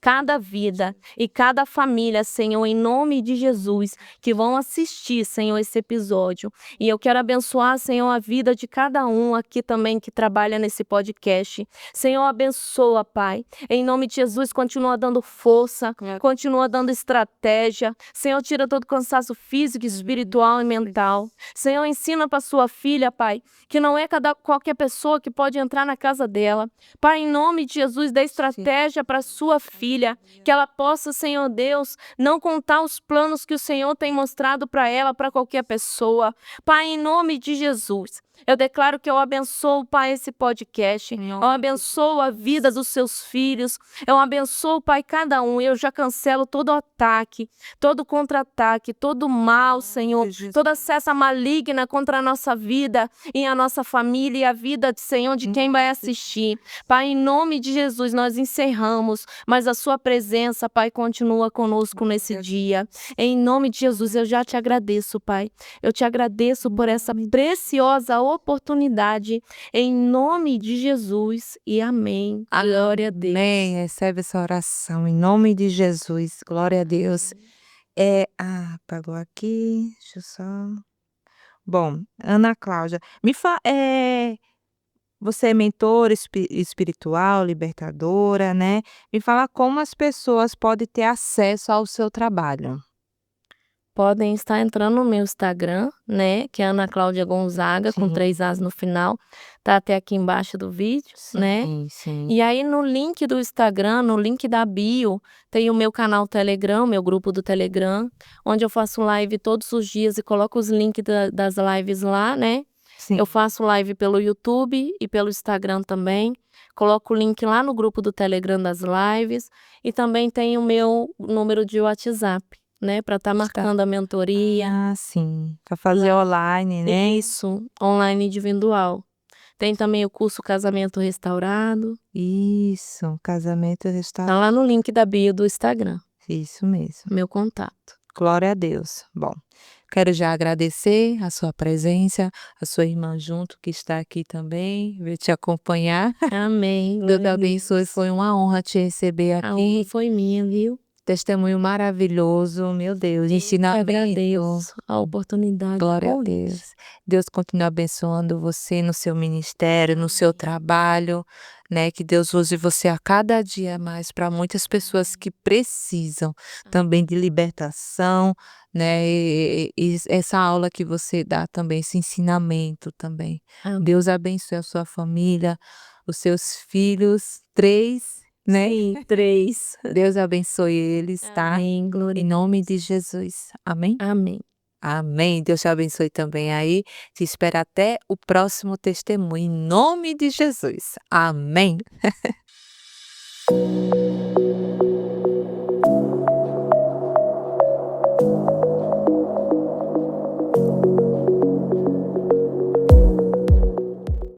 cada vida e cada família, Senhor, em nome de Jesus, que vão assistir, Senhor, esse episódio. E eu quero abençoar, Senhor, a vida de cada um aqui também que trabalha nesse podcast. Senhor, abençoa, Pai. Em nome de Jesus, continua dando força, continua dando estratégia. Senhor, tira todo cansaço físico, espiritual e mental. Senhor, ensina para sua filha, Pai, que não é qualquer pessoa que pode entrar na casa dela. Pai, em nome de Jesus, dê estratégia para sua filha. filha, que ela possa, Senhor Deus, não contar os planos que o Senhor tem mostrado para ela, para qualquer pessoa. Pai, em nome de Jesus, eu declaro que eu abençoo, Pai, esse podcast. Eu abençoo a vida dos seus filhos. Eu abençoo, Pai, cada um. Eu já cancelo todo ataque, todo contra-ataque, todo mal, Senhor. Toda acessa maligna contra a nossa vida e a nossa família e a vida, Senhor, de quem vai assistir. Pai, em nome de Jesus, nós encerramos, mas a sua presença, Pai, continua conosco nesse dia. Em nome de Jesus, eu já te agradeço, Pai. Eu te agradeço por essa preciosa oportunidade, em nome de Jesus, e amém. Glória a Deus. Amém. Recebe essa oração em nome de Jesus. Glória a Deus. Apagou aqui. Deixa eu só. Bom, Ana Cláudia, você é mentora espiritual, libertadora, né? Me fala como as pessoas podem ter acesso ao seu trabalho. Podem estar entrando no meu Instagram, né? Que é Ana Cláudia Gonzaga, com Sim. 3 As no final. Tá até aqui embaixo do vídeo, né? Sim. E aí no link do Instagram, no link da bio, tem o meu canal Telegram, meu grupo do Telegram, onde eu faço live todos os dias e coloco os links das lives lá, né? Sim. Eu faço live pelo YouTube e pelo Instagram também. Coloco o link lá no grupo do Telegram das lives. E também tem o meu número de WhatsApp, né? Para estar marcando a mentoria. Sim. Para fazer online, né? Isso, online individual. Tem também o curso Casamento Restaurado. Isso, casamento restaurado. Tá lá no link da bio do Instagram, Isso mesmo. meu contato. Glória a Deus. Bom, quero já agradecer a sua presença, a sua irmã junto que está aqui também, veio te acompanhar. Amém. Deus abençoe, foi uma honra te receber A honra aqui. foi minha, viu? Testemunho maravilhoso, meu Deus, Eu ensinamento. agradeço a oportunidade. Glória a Deus. Deus continue abençoando você no seu ministério, no seu trabalho, né? Que Deus use você a cada dia mais para muitas pessoas que precisam também de libertação, né? E essa aula que você dá também, esse ensinamento também. Amém. Deus abençoe a sua família, os seus filhos, 3, né? Sim, 3. Deus abençoe eles, tá? Amém, glória. Em nome de Jesus. Amém? Amém. Amém. Deus te abençoe também aí. Te espero até o próximo testemunho. Em nome de Jesus. Amém.